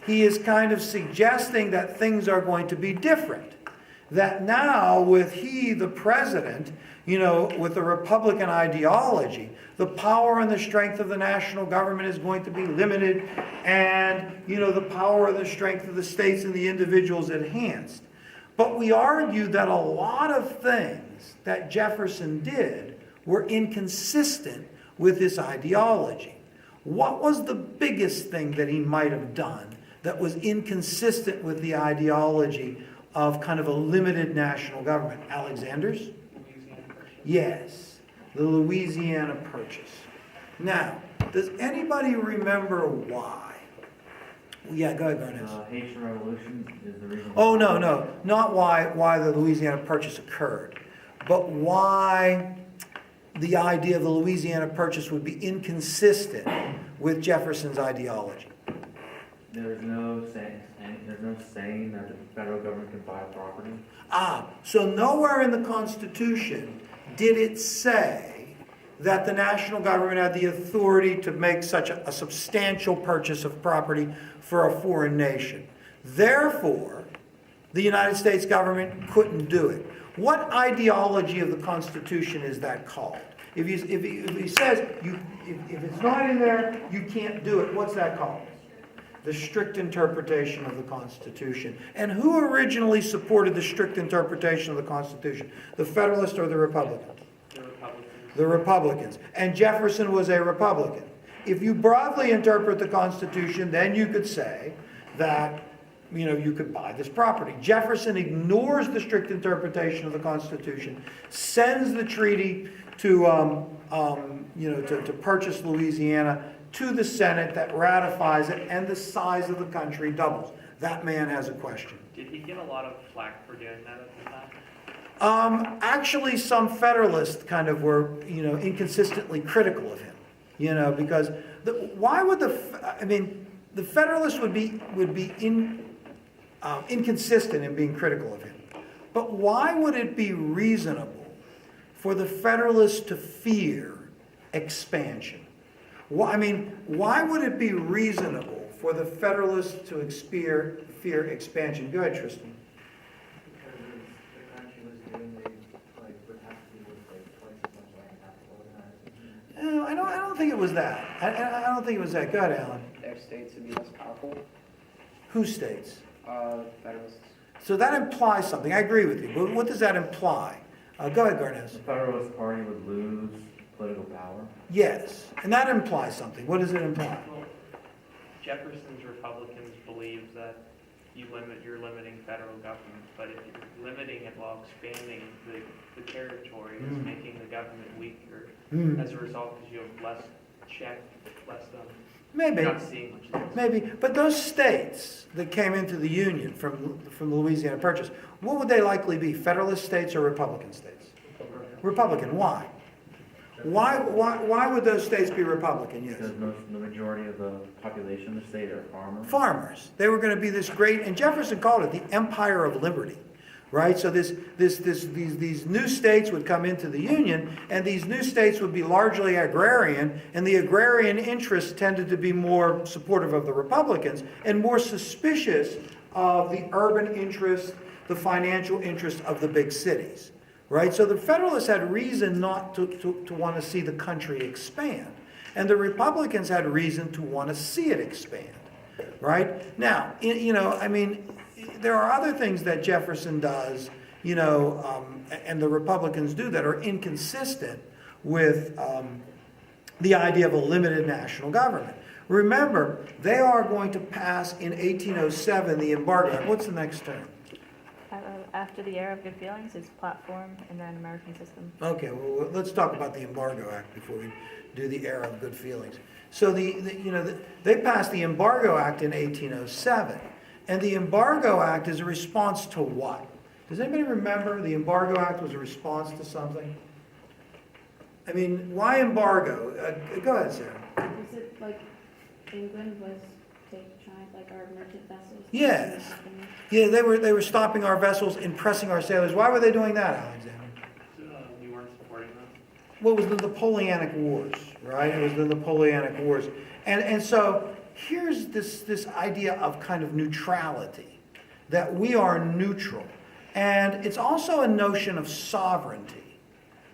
He is kind of suggesting that things are going to be different. That now, with he, the president, with the Republican ideology, the power and the strength of the national government is going to be limited, and, the power and the strength of the states and the individuals enhanced. But we argue that a lot of things that Jefferson did were inconsistent with this ideology. What was the biggest thing that he might have done that was inconsistent with the ideology of kind of a limited national government? Alexander's? Louisiana Purchase. Yes, the Louisiana Purchase. Now, does anybody remember why? Yeah, go ahead, Garnes. Haitian Revolution is the reason. Oh, no, not why the Louisiana Purchase occurred, but why the idea of the Louisiana Purchase would be inconsistent with Jefferson's ideology. There's no saying that the federal government can buy property. So nowhere in the Constitution did it say that the national government had the authority to make such a substantial purchase of property for a foreign nation. Therefore, the United States government couldn't do it. What ideology of the Constitution is that called? If he says, if it's not in there, you can't do it, what's that called? The strict interpretation of the Constitution. And who originally supported the strict interpretation of the Constitution? The Federalists or the Republicans? The Republicans. The Republicans. And Jefferson was a Republican. If you broadly interpret the Constitution, then you could say that, you could buy this property. Jefferson ignores the strict interpretation of the Constitution, sends the treaty to purchase Louisiana to the Senate that ratifies it, and the size of the country doubles. That man has a question. Did he get a lot of flack for doing that at the time? Actually, some Federalists kind of were, inconsistently critical of him, because the Federalists would be inconsistent in being critical of him. But why would it be reasonable for the Federalists to fear expansion? Why would it be reasonable for the Federalists to fear expansion? Go ahead, Tristan. Because the country was doing would have to do with twice as much land capital organizing. No, I don't think it was that. I don't think it was that. Go ahead, Alan. Their states would be less powerful. Who states? Federalists. So that implies something. I agree with you. But what does that imply? Go ahead, Garnes. The Federalist Party would lose political power. Yes. And that implies something. What does it imply? Well, Jefferson's Republicans believe that you're limiting federal government, but if you're limiting it while expanding the territory, it's making the government weaker as a result, because you have less check, less Maybe. you're not seeing much of this. Maybe. But those states that came into the Union from the Louisiana Purchase, what would they likely be? Federalist states or Republican states? Republican. Why? Why would those states be Republican? Yes. Because the majority of the population of the state are farmers. Farmers. They were going to be this great, and Jefferson called it the Empire of Liberty, right? So these new states would come into the Union, and these new states would be largely agrarian, and the agrarian interests tended to be more supportive of the Republicans and more suspicious of the urban interests, the financial interests of the big cities. Right? So the Federalists had reason not to want to see the country expand. And the Republicans had reason to want to see it expand. Right? Now, there are other things that Jefferson does, and the Republicans do that are inconsistent with the idea of a limited national government. Remember, they are going to pass in 1807 the Embargo Act. What's the next term? After the era of good feelings is platform and then American system. Okay, well, let's talk about the Embargo Act before we do the era of good feelings. So they passed the Embargo Act in 1807, and the Embargo Act is a response to what? Does anybody remember the Embargo Act was a response to something? I mean, why embargo? Go ahead, Sarah. Was it like England was trying, like our merchant vessels? Yes. Yeah, they were stopping our vessels and pressing our sailors. Why were they doing that, Alexander? We weren't supporting them. Well, it was the Napoleonic Wars, right? It was the Napoleonic Wars. And so here's this idea of kind of neutrality, that we are neutral. And it's also a notion of sovereignty,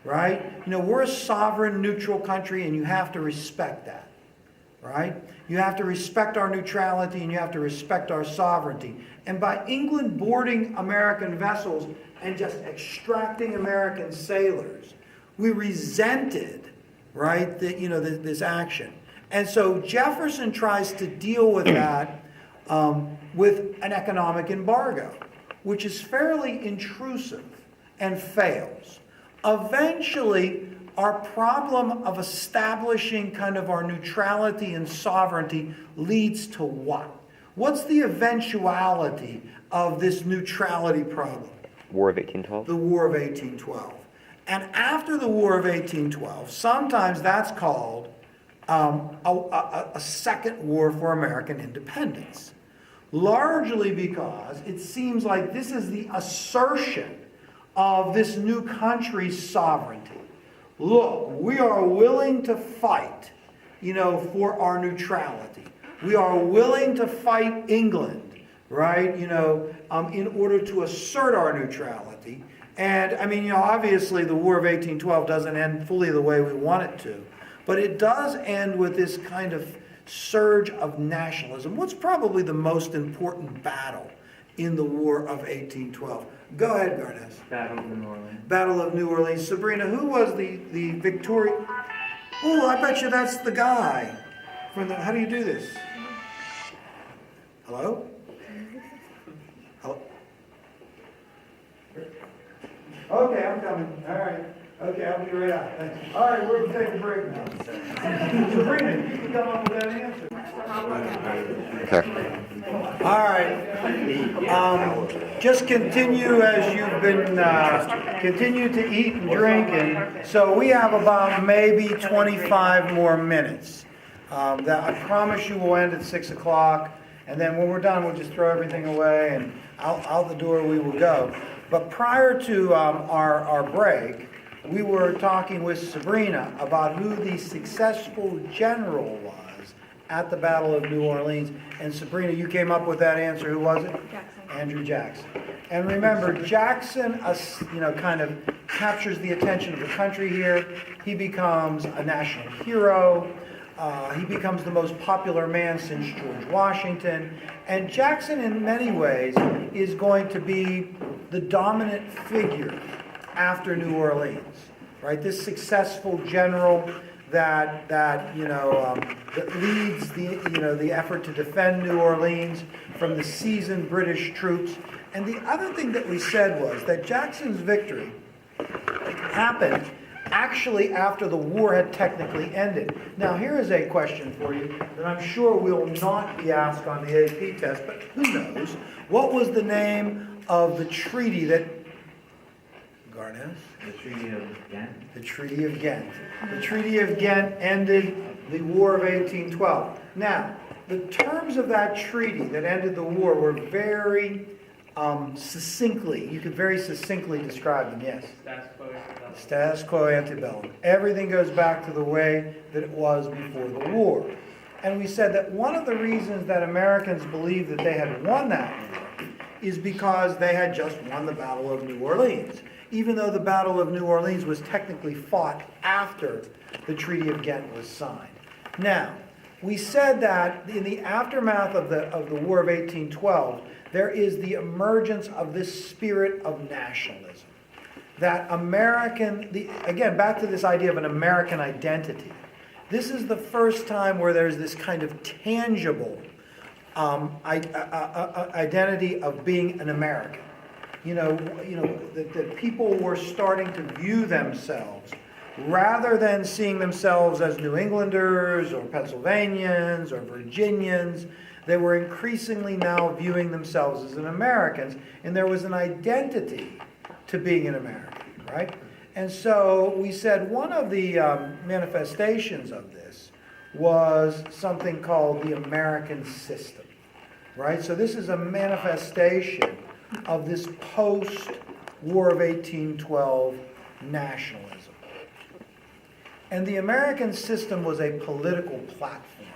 right? You know, we're a sovereign, neutral country, and you have to respect that, right? You have to respect our neutrality, and you have to respect our sovereignty. And by England boarding American vessels and just extracting American sailors, we resented, right, this action. And so Jefferson tries to deal with that with an economic embargo, which is fairly intrusive and fails. Eventually, our problem of establishing kind of our neutrality and sovereignty leads to what? What's the eventuality of this neutrality problem? War of 1812? The War of 1812. And after the War of 1812, sometimes that's called a second war for American independence. Largely because it seems like this is the assertion of this new country's sovereignty. Look, we are willing to fight, for our neutrality. We are willing to fight England, right, in order to assert our neutrality. And, obviously the War of 1812 doesn't end fully the way we want it to. But it does end with this kind of surge of nationalism. What's probably the most important battle in the War of 1812? Go ahead, Garnes. Battle of New Orleans. Battle of New Orleans. Sabrina, who was the victorious? Oh, I bet you that's the guy from the. How do you do this? Hello? Hello? Okay, I'm coming. All right. Okay, I'll be right out. Thanks. All right, we're going to take a break now. Sabrina, you can come up with that answer. Okay. All right. Just continue as you've been, continue to eat and drink. And so we have about maybe 25 more minutes. That I promise you will end at 6 o'clock. And then when we're done, we'll just throw everything away and out the door we will go. But prior to our break, we were talking with Sabrina about who the successful general was at the Battle of New Orleans. And Sabrina, you came up with that answer. Who was it? Jackson. Andrew Jackson. And remember, Jackson, kind of captures the attention of the country here. He becomes a national hero. He becomes the most popular man since George Washington. And Jackson, in many ways, is going to be the dominant figure after New Orleans, right? This successful general that leads the effort to defend New Orleans from the seasoned British troops. And the other thing that we said was that Jackson's victory happened actually after the war had technically ended. Now, here is a question for you that I'm sure will not be asked on the AP test, but who knows? What was the name of the treaty that... Garnes? The Treaty of Ghent. The Treaty of Ghent. The Treaty of Ghent ended the War of 1812. Now, the terms of that treaty that ended the war were very succinctly, you could very succinctly describe them, yes. Status quo antebellum. Everything goes back to the way that it was before the war. And we said that one of the reasons that Americans believed that they had won that war is because they had just won the Battle of New Orleans, even though the Battle of New Orleans was technically fought after the Treaty of Ghent was signed. Now, we said that in the aftermath of the War of 1812, there is the emergence of this spirit of nationalism. That again, back to this idea of an American identity, This is the first time where there's this kind of tangible identity of being an American. That people were starting to view themselves, rather than seeing themselves as New Englanders or Pennsylvanians or Virginians, they were increasingly now viewing themselves as an Americans, and there was an identity to being an American, right? And so we said one of the manifestations of this was something called the American system, right? So this is a manifestation of this post-War of 1812 nationalism. And the American system was a political platform.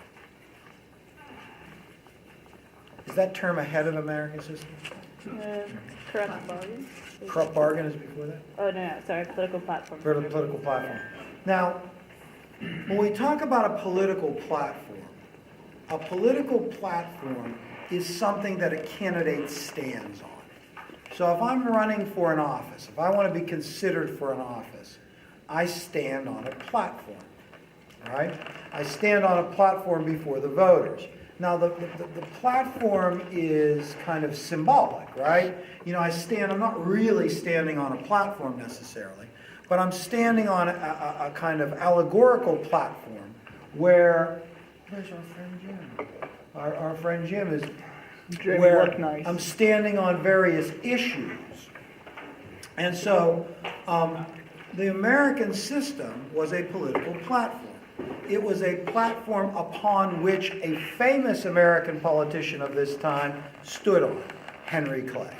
Is that term ahead of American system? Corrupt bargain? Corrupt bargain is before that? Oh, no, sorry, political platform. Political platform. Now, when we talk about a political platform is something that a candidate stands on. So if I'm running for an office, if I want to be considered for an office, I stand on a platform, right? I stand on a platform before the voters. Now, the platform is kind of symbolic, right? I'm not really standing on a platform necessarily, but I'm standing on a kind of allegorical platform where's our friend Jim? Our friend Jim is where I'm standing on various issues. And so the American system was a political platform. It was a platform upon which a famous American politician of this time stood on, Henry Clay.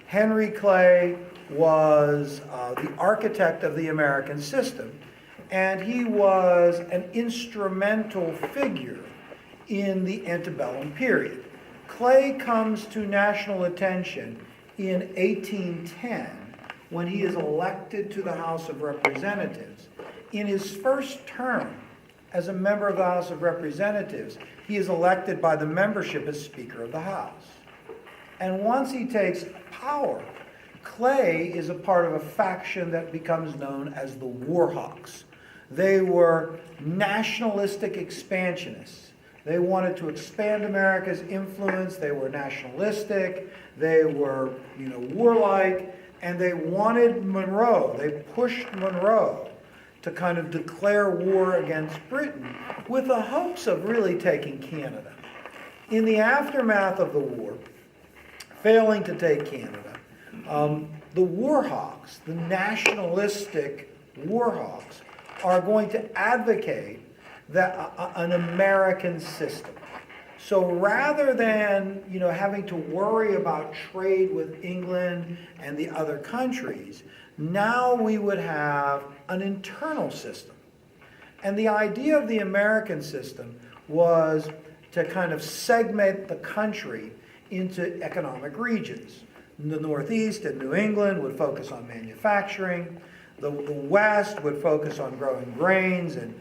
Henry Clay was the architect of the American system, and he was an instrumental figure in the antebellum period. Clay comes to national attention in 1810 when he is elected to the House of Representatives. In his first term as a member of the House of Representatives, he is elected by the membership as Speaker of the House. And once he takes power, Clay is a part of a faction that becomes known as the Warhawks. They were nationalistic expansionists. They wanted to expand America's influence. They were nationalistic. They were, warlike. And they wanted Monroe. They pushed Monroe to kind of declare war against Britain with the hopes of really taking Canada. In the aftermath of the war, failing to take Canada, the Warhawks, the nationalistic Warhawks, are going to advocate an American system. So rather than having to worry about trade with England and the other countries, now we would have an internal system. And the idea of the American system was to kind of segment the country into economic regions. The Northeast and New England would focus on manufacturing. The West would focus on growing grains and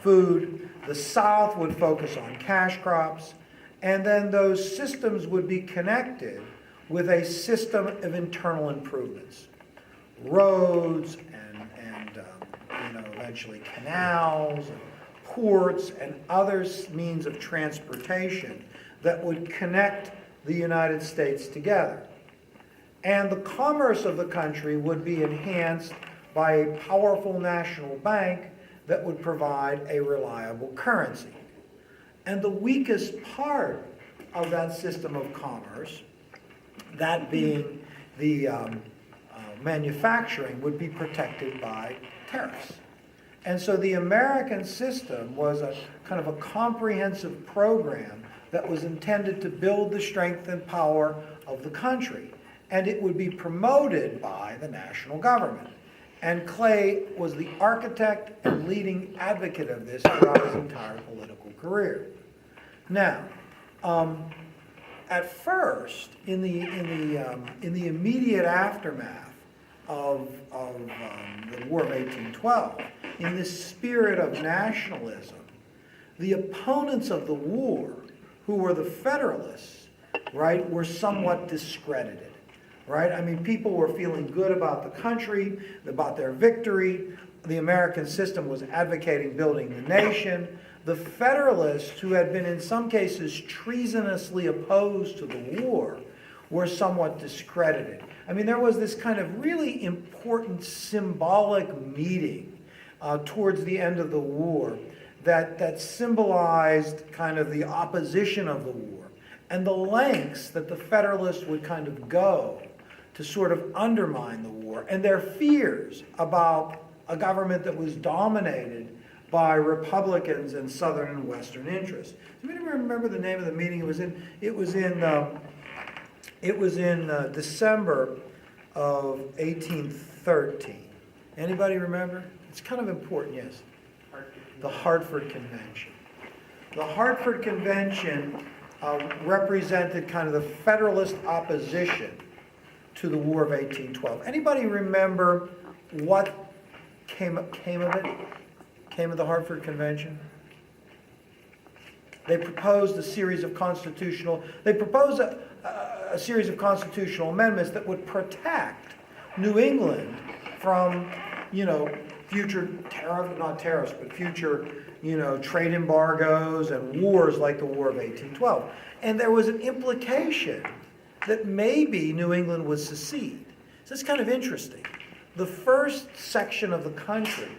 food. The South would focus on cash crops. And then those systems would be connected with a system of internal improvements. Roads and eventually canals, and ports, and other means of transportation that would connect the United States together. And the commerce of the country would be enhanced by a powerful national bank that would provide a reliable currency. And the weakest part of that system of commerce, that being the manufacturing, would be protected by tariffs. And so the American system was a kind of a comprehensive program that was intended to build the strength and power of the country. And it would be promoted by the national government. And Clay was the architect and leading advocate of this throughout his entire political career. Now, at first, in the immediate aftermath of the War of 1812, in this spirit of nationalism, the opponents of the war, who were the Federalists, right, were somewhat discredited. Right? I mean, people were feeling good about the country, about their victory, the American system was advocating building the nation. The Federalists, who had been in some cases treasonously opposed to the war, were somewhat discredited. I mean, there was this kind of really important symbolic meeting towards the end of the war that symbolized kind of the opposition of the war and the lengths that the Federalists would kind of go to sort of undermine the war, and their fears about a government that was dominated by Republicans and Southern and Western interests. Does anybody remember the name of the meeting? It was in December of 1813. Anybody remember? It's kind of important, yes. The Hartford Convention. The Hartford Convention represented kind of the Federalist opposition to the War of 1812. Anybody remember what came of it? Came of the Hartford Convention? They proposed a series of constitutional amendments that would protect New England from, future future, trade embargoes and wars like the War of 1812. And there was an implication that maybe New England would secede. So it's kind of interesting. The first section of the country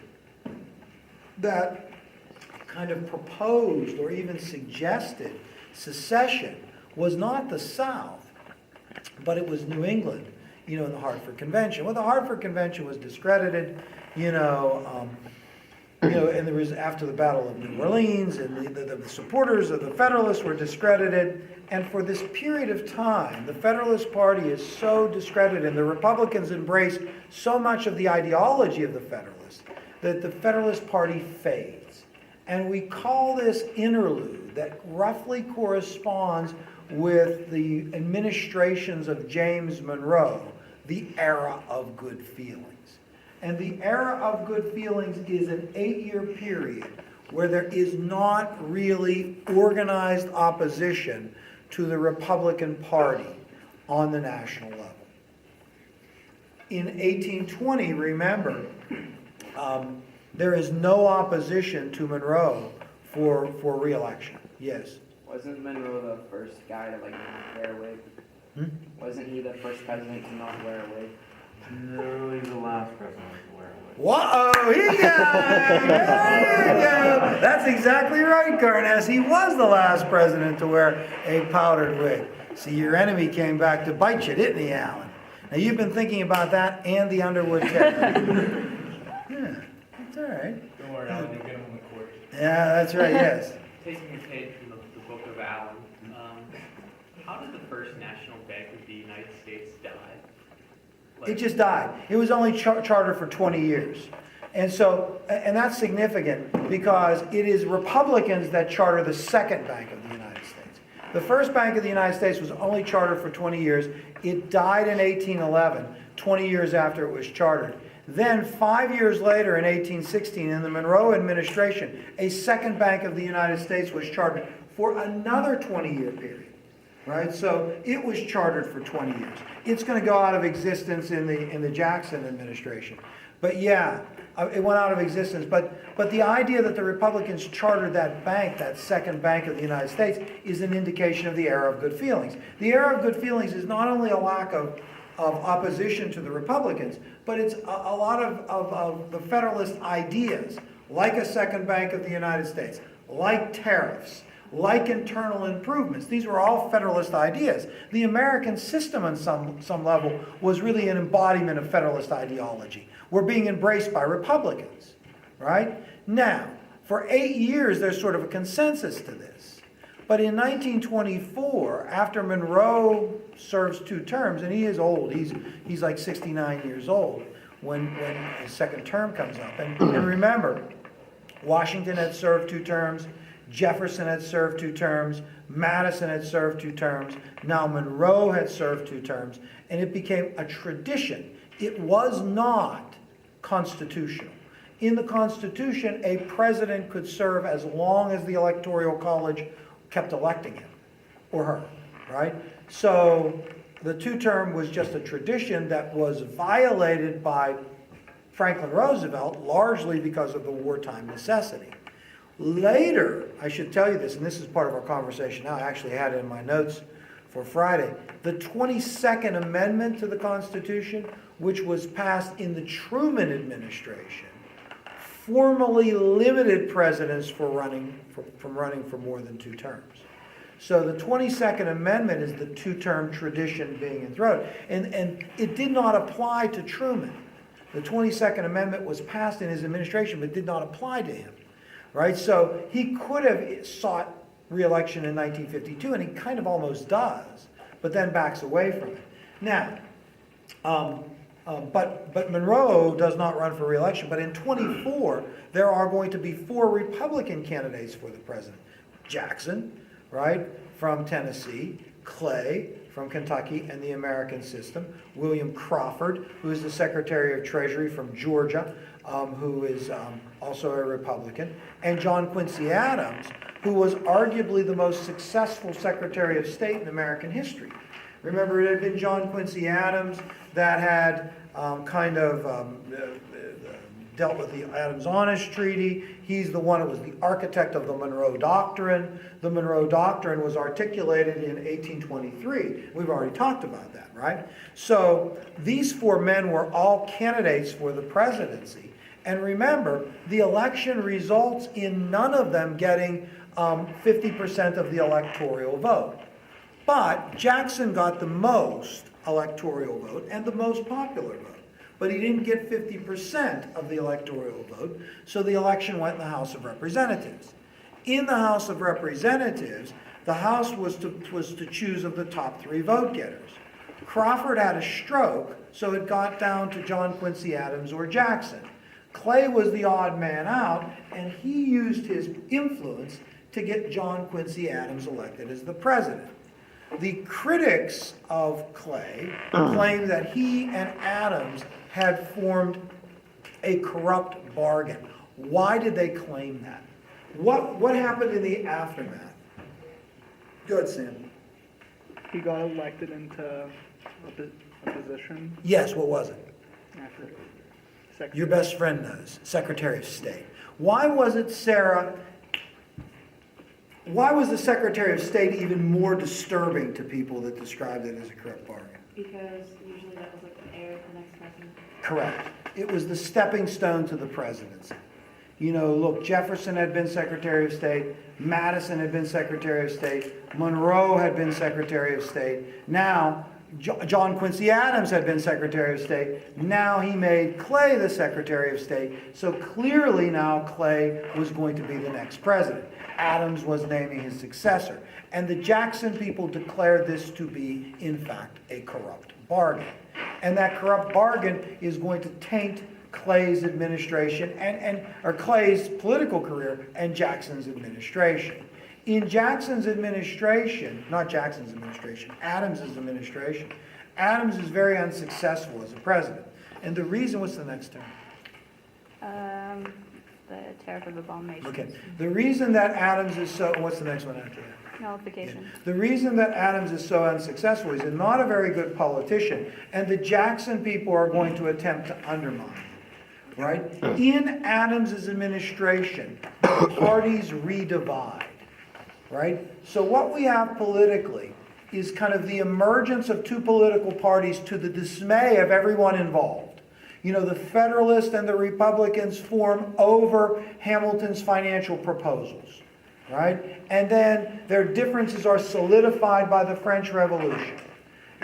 that kind of proposed or even suggested secession was not the South, but it was New England, in the Hartford Convention. Well, the Hartford Convention was discredited, and there was after the Battle of New Orleans, and the supporters of the Federalists were discredited. And for this period of time, the Federalist Party is so discredited, and the Republicans embrace so much of the ideology of the Federalists that the Federalist Party fades. And we call this interlude that roughly corresponds with the administrations of James Monroe, the era of good feelings. And the era of good feelings is an 8-year period where there is not really organized opposition to the Republican Party on the national level. In 1820, remember, there is no opposition to Monroe for re-election. Yes? Wasn't Monroe the first guy to not wear a wig? Wasn't he the first president to not wear a wig? No, he's the last president to wear a wig. Whoa, there you go. That's exactly right, Carnes. He was the last president to wear a powdered wig. See, your enemy came back to bite you, didn't he, Alan? Now, you've been thinking about that and the Underwood tip. Yeah, that's all right. Don't worry, Alan, you'll get him on the court. Yeah, that's right, yes. Taking a page from the book of Allen, how did the First National Bank of the United States die? It just died. It was only chartered for 20 years. And so, and that's significant because it is Republicans that charter the second Bank of the United States. The first Bank of the United States was only chartered for 20 years. It died in 1811, 20 years after it was chartered. Then 5 years later, in 1816, in the Monroe administration, a second Bank of the United States was chartered for another 20-year period. Right? So it was chartered for 20 years. It's going to go out of existence in the Jackson administration. But yeah, it went out of existence. But the idea that the Republicans chartered that bank, that second Bank of the United States, is an indication of the era of good feelings. The era of good feelings is not only a lack of opposition to the Republicans, but it's a lot of the Federalist ideas, like a second Bank of the United States, like tariffs, like internal improvements. These were all Federalist ideas. The American system on some level was really an embodiment of Federalist ideology. We're being embraced by Republicans, right? Now, for 8 years, there's sort of a consensus to this. But in 1924, after Monroe serves 2 terms, and he is old, he's like 69 years old when his second term comes up. And remember, Washington had served 2 terms, Jefferson had served 2 terms, Madison had served 2 terms, now Monroe had served 2 terms, and it became a tradition. It was not constitutional. In the Constitution, a president could serve as long as the Electoral College kept electing him or her, right? So the 2-term was just a tradition that was violated by Franklin Roosevelt, largely because of the wartime necessity. Later, I should tell you this, and this is part of our conversation now, I actually had it in my notes for Friday, the 22nd Amendment to the Constitution, which was passed in the Truman administration, formally limited presidents from running for more than 2 terms. So the 22nd Amendment is the 2-term tradition being enthroned. And it did not apply to Truman. The 22nd Amendment was passed in his administration, but did not apply to him. Right? So he could have sought re-election in 1952, and he kind of almost does, but then backs away from it. Now, but Monroe does not run for re-election, but in 24, there are going to be 4 Republican candidates for the president. Jackson, right, from Tennessee, Clay from Kentucky and the American System, William Crawford, who is the Secretary of Treasury from Georgia, who is also a Republican, and John Quincy Adams, who was arguably the most successful Secretary of State in American history. Remember, it had been John Quincy Adams that had dealt with the Adams-Honest Treaty. He's the one who was the architect of the Monroe Doctrine. The Monroe Doctrine was articulated in 1823. We've already talked about that, right? So these 4 men were all candidates for the presidency. And remember, the election results in none of them getting 50% of the electoral vote. But Jackson got the most electoral vote and the most popular vote. But he didn't get 50% of the electoral vote, so the election went in the House of Representatives. In the House of Representatives, the House was to choose of the top 3 vote getters. Crawford had a stroke, so it got down to John Quincy Adams or Jackson. Clay was the odd man out, and he used his influence to get John Quincy Adams elected as the president. The critics of Clay claim that he and Adams had formed a corrupt bargain. Why did they claim that? What happened in the aftermath? Go ahead, Sam. He got elected into a position Yes, what was it? after Your best friend knows, Secretary of State. Why was it, Sarah? Why was the Secretary of State even more disturbing to people that described it as a corrupt bargain? Because usually that was like an heir to the next president. Correct. It was the stepping stone to the presidency. You know, look, Jefferson had been Secretary of State, Madison had been Secretary of State, Monroe had been Secretary of State. Now, John Quincy Adams had been Secretary of State. Now he made Clay the Secretary of State. So clearly now Clay was going to be the next president. Adams was naming his successor. And the Jackson people declared this to be, in fact, a corrupt bargain. And that corrupt bargain is going to taint Clay's administration or Clay's political career and Jackson's administration. In Jackson's administration, not Jackson's administration, Adams's administration, Adams is very unsuccessful as a president. And the reason, what's the next term? The tariff of abomination. Okay. The reason that Adams is so, what's the next one after that? Nullification. The reason that Adams is so unsuccessful is he's not a very good politician, and the Jackson people are going to attempt to undermine him. Right? In Adams's administration, the parties redivide. Right? So what we have politically is kind of the emergence of 2 political parties to the dismay of everyone involved. You know, the Federalists and the Republicans form over Hamilton's financial proposals. Right? And then their differences are solidified by the French Revolution.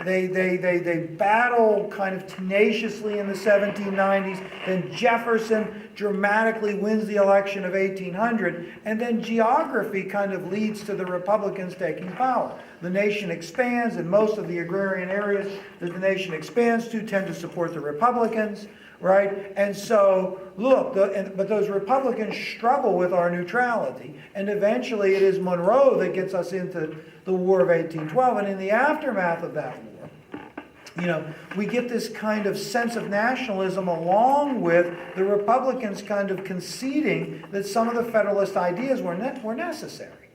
They battle kind of tenaciously in the 1790s. Then Jefferson dramatically wins the election of 1800. And then geography kind of leads to the Republicans taking power. The nation expands, and most of the agrarian areas that the nation expands to tend to support the Republicans. Right? And so, look, but those Republicans struggle with our neutrality. And eventually it is Monroe that gets us into the War of 1812. And in the aftermath of that war, you know, we get this kind of sense of nationalism along with the Republicans kind of conceding that some of the Federalist ideas were necessary.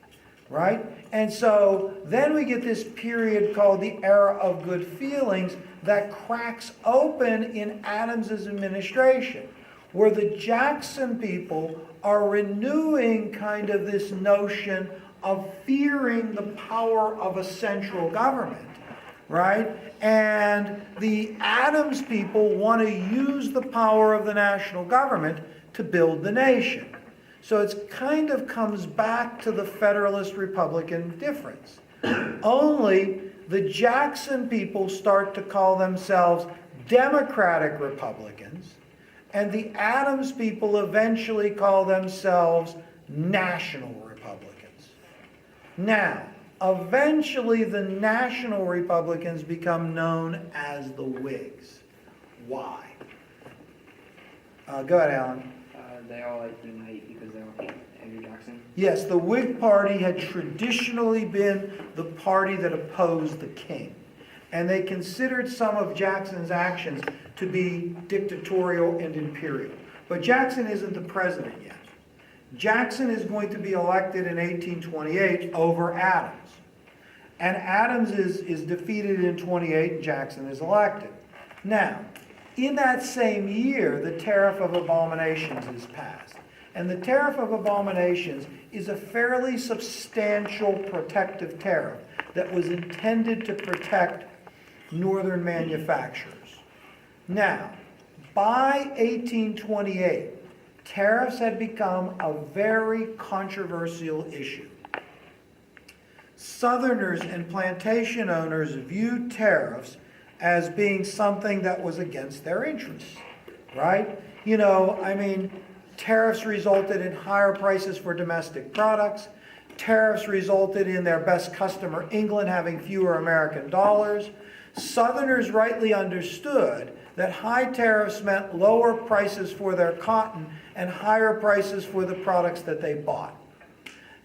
right? And so then we get this period called the era of good feelings that cracks open in Adams's administration, where the Jackson people are renewing kind of this notion of fearing the power of a central government, right? And the Adams people want to use the power of the national government to build the nation. So it kind of comes back to the Federalist Republican difference. Only the Jackson people start to call themselves Democratic Republicans, and the Adams people eventually call themselves National Republicans. Now, eventually the National Republicans become known as the Whigs. Why? Go ahead, Alan. They all like unite because they all hate Andrew Jackson. Yes, the Whig Party had traditionally been the party that opposed the king. And they considered some of Jackson's actions to be dictatorial and imperial. But Jackson isn't the president yet. Jackson is going to be elected in 1828 over Adams. And Adams is defeated in 28 and Jackson is elected. Now, in that same year, the Tariff of Abominations is passed. And the Tariff of Abominations is a fairly substantial protective tariff that was intended to protect northern manufacturers. Now, by 1828, tariffs had become a very controversial issue. Southerners and plantation owners viewed tariffs as being something that was against their interests, right? You know, I mean, tariffs resulted in higher prices for domestic products. Tariffs resulted in their best customer, England, having fewer American dollars. Southerners rightly understood that high tariffs meant lower prices for their cotton and higher prices for the products that they bought.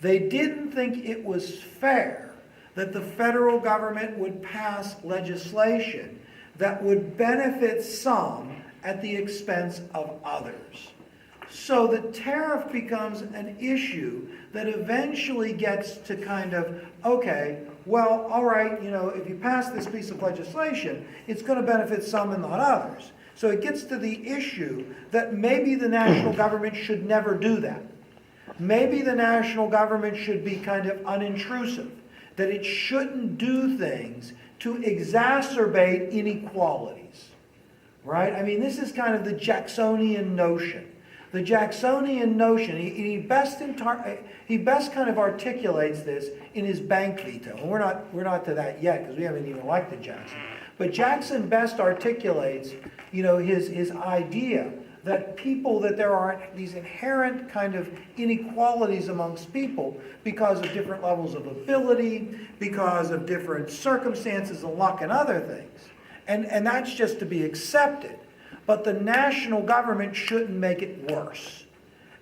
They didn't think it was fair that the federal government would pass legislation that would benefit some at the expense of others. So the tariff becomes an issue that eventually gets to kind of, okay, well, all right, you know, if you pass this piece of legislation, it's going to benefit some and not others. So it gets to the issue that maybe the national government should never do that. Maybe the national government should be kind of unintrusive, that it shouldn't do things to exacerbate inequalities, right? I mean, this is kind of the Jacksonian notion. The Jacksonian notion, he best kind of articulates this in his bank veto. And we're not to that yet because we haven't even elected Jackson. But Jackson best articulates, you know, his idea that there are these inherent kind of inequalities amongst people because of different levels of ability, because of different circumstances and luck and other things. And that's just to be accepted. But the national government shouldn't make it worse.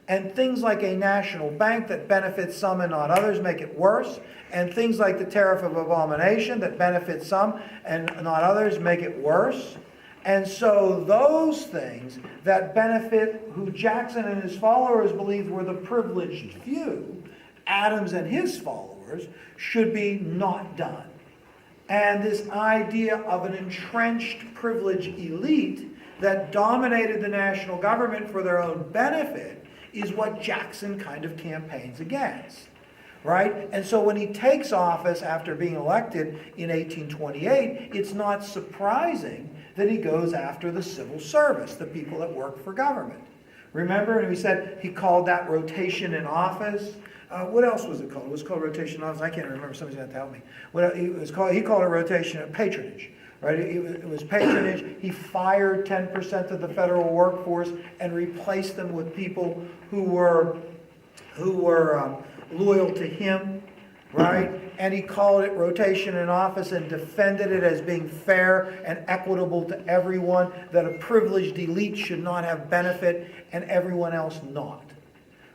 And things like a national bank that benefits some and not others make it worse. And things like the Tariff of Abomination that benefits some and not others make it worse. And so those things that benefit who Jackson and his followers believed were the privileged few, Adams and his followers, should be not done. And this idea of an entrenched privileged elite that dominated the national government for their own benefit is what Jackson kind of campaigns against, right? And so when he takes office after being elected in 1828, it's not surprising that he goes after the civil service, the people that work for government. Remember, and we said he called that rotation in office. What else was it called? It was called rotation in office. I can't remember. Somebody's going to help me. He called it rotation of patronage. Right? It was patronage. He fired 10% of the federal workforce and replaced them with people who were loyal to him, right? And he called it rotation in office and defended it as being fair and equitable to everyone, that a privileged elite should not have benefit and everyone else not.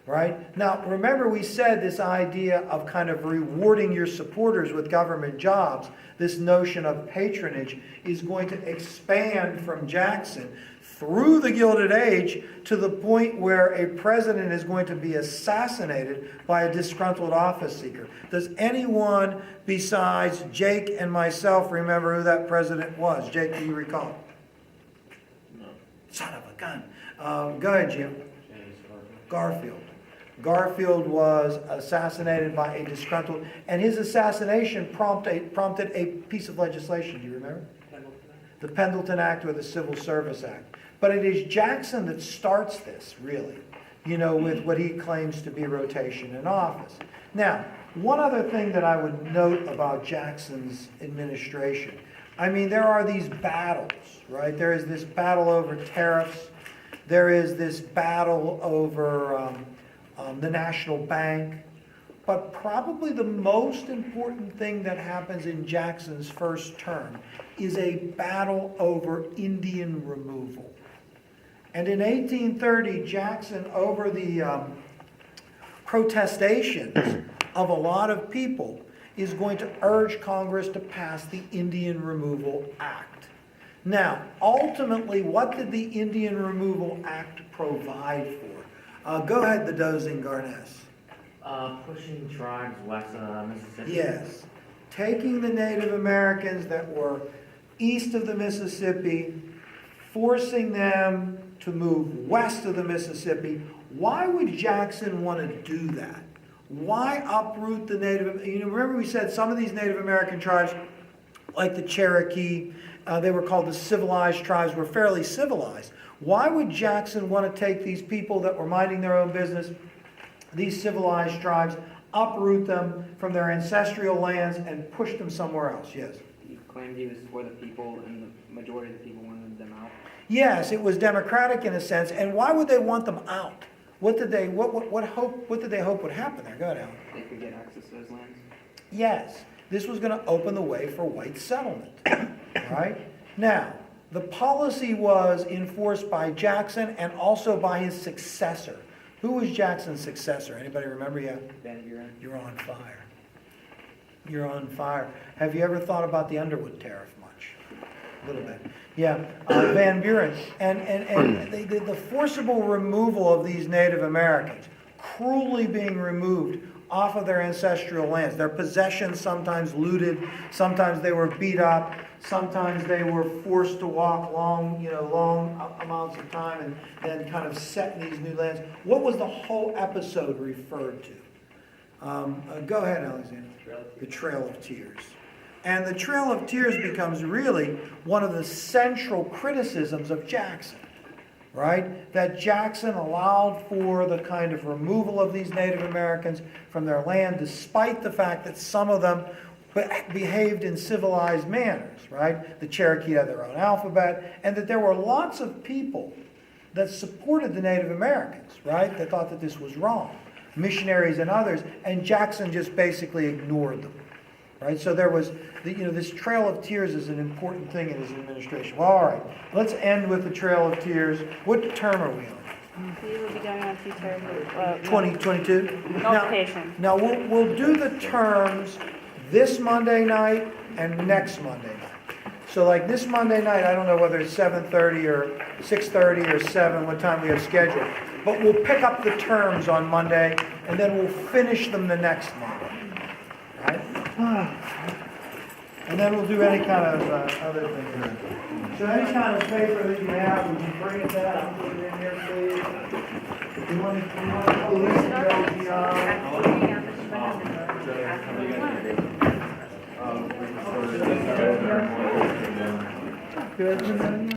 Right? Now, remember we said this idea of kind of rewarding your supporters with government jobs, this notion of patronage is going to expand from Jackson through the Gilded Age to the point where a president is going to be assassinated by a disgruntled office seeker. Does anyone besides Jake and myself remember who that president was? Jake, do you recall? No. Son of a gun. Go ahead, Jim. James Garfield. Garfield was assassinated by a disgruntled, and his assassination prompted a piece of legislation. Do you remember? The Pendleton Act or the Civil Service Act. But it is Jackson that starts this, really, with what he claims to be rotation in office. Now, one other thing that I would note about Jackson's administration, I mean, there are these battles, right? There is this battle over tariffs. There is this battle over the National Bank. But probably the most important thing that happens in Jackson's first term is a battle over Indian removal. And in 1830, Jackson, over the protestations of a lot of people, is going to urge Congress to pass the Indian Removal Act. Now, ultimately, what did the Indian Removal Act provide for? Go ahead, the dozing Garness. Pushing tribes west of Mississippi. Yes. Taking the Native Americans that were east of the Mississippi, forcing them to move west of the Mississippi. Why would Jackson want to do that? Why uproot the Native? Remember we said some of these Native American tribes, like the Cherokee, they were called the civilized tribes, were fairly civilized. Why would Jackson want to take these people that were minding their own business, these civilized tribes, uproot them from their ancestral lands and push them somewhere else? Yes. He claimed he was for the people, and the majority of the people wanted them out. Yes, it was democratic in a sense. And why would they want them out? What did they hope would happen there? Go ahead, Alan. They could get access to those lands. Yes, this was going to open the way for white settlement. Right? Now, the policy was enforced by Jackson and also by his successor. Who was Jackson's successor? Anybody remember yet? Van Buren. You're on fire. You're on fire. Have you ever thought about the Underwood Tariff much? A little bit. Yeah, Van Buren. And the forcible removal of these Native Americans, cruelly being removed off of their ancestral lands. Their possessions sometimes looted, sometimes they were beat up, sometimes they were forced to walk long amounts of time and then kind of set in these new lands. What was the whole episode referred to? Go ahead, Alexander. The Trail of Tears. And the Trail of Tears becomes really one of the central criticisms of Jackson, right? That Jackson allowed for the kind of removal of these Native Americans from their land, despite the fact that some of them behaved in civilized manners, right? The Cherokee had their own alphabet, and that there were lots of people that supported the Native Americans, right? That thought that this was wrong. Missionaries and others, and Jackson just basically ignored them, right? So there was, this Trail of Tears is an important thing in his administration. Well, all right, let's end with the Trail of Tears. What term are we on? We will be going on 2 terms. 2022? Nullification. Now we'll do the terms this Monday night and next Monday night. So like this Monday night, I don't know whether it's 7:30 or 6:30 or 7, what time we have scheduled. But we'll pick up the terms on Monday, and then we'll finish them the next Monday. Right? And then we'll do any kind of other thing. So any kind of paper that you have, would you bring it down, put it in here, please? You want to police and go beyond? Good.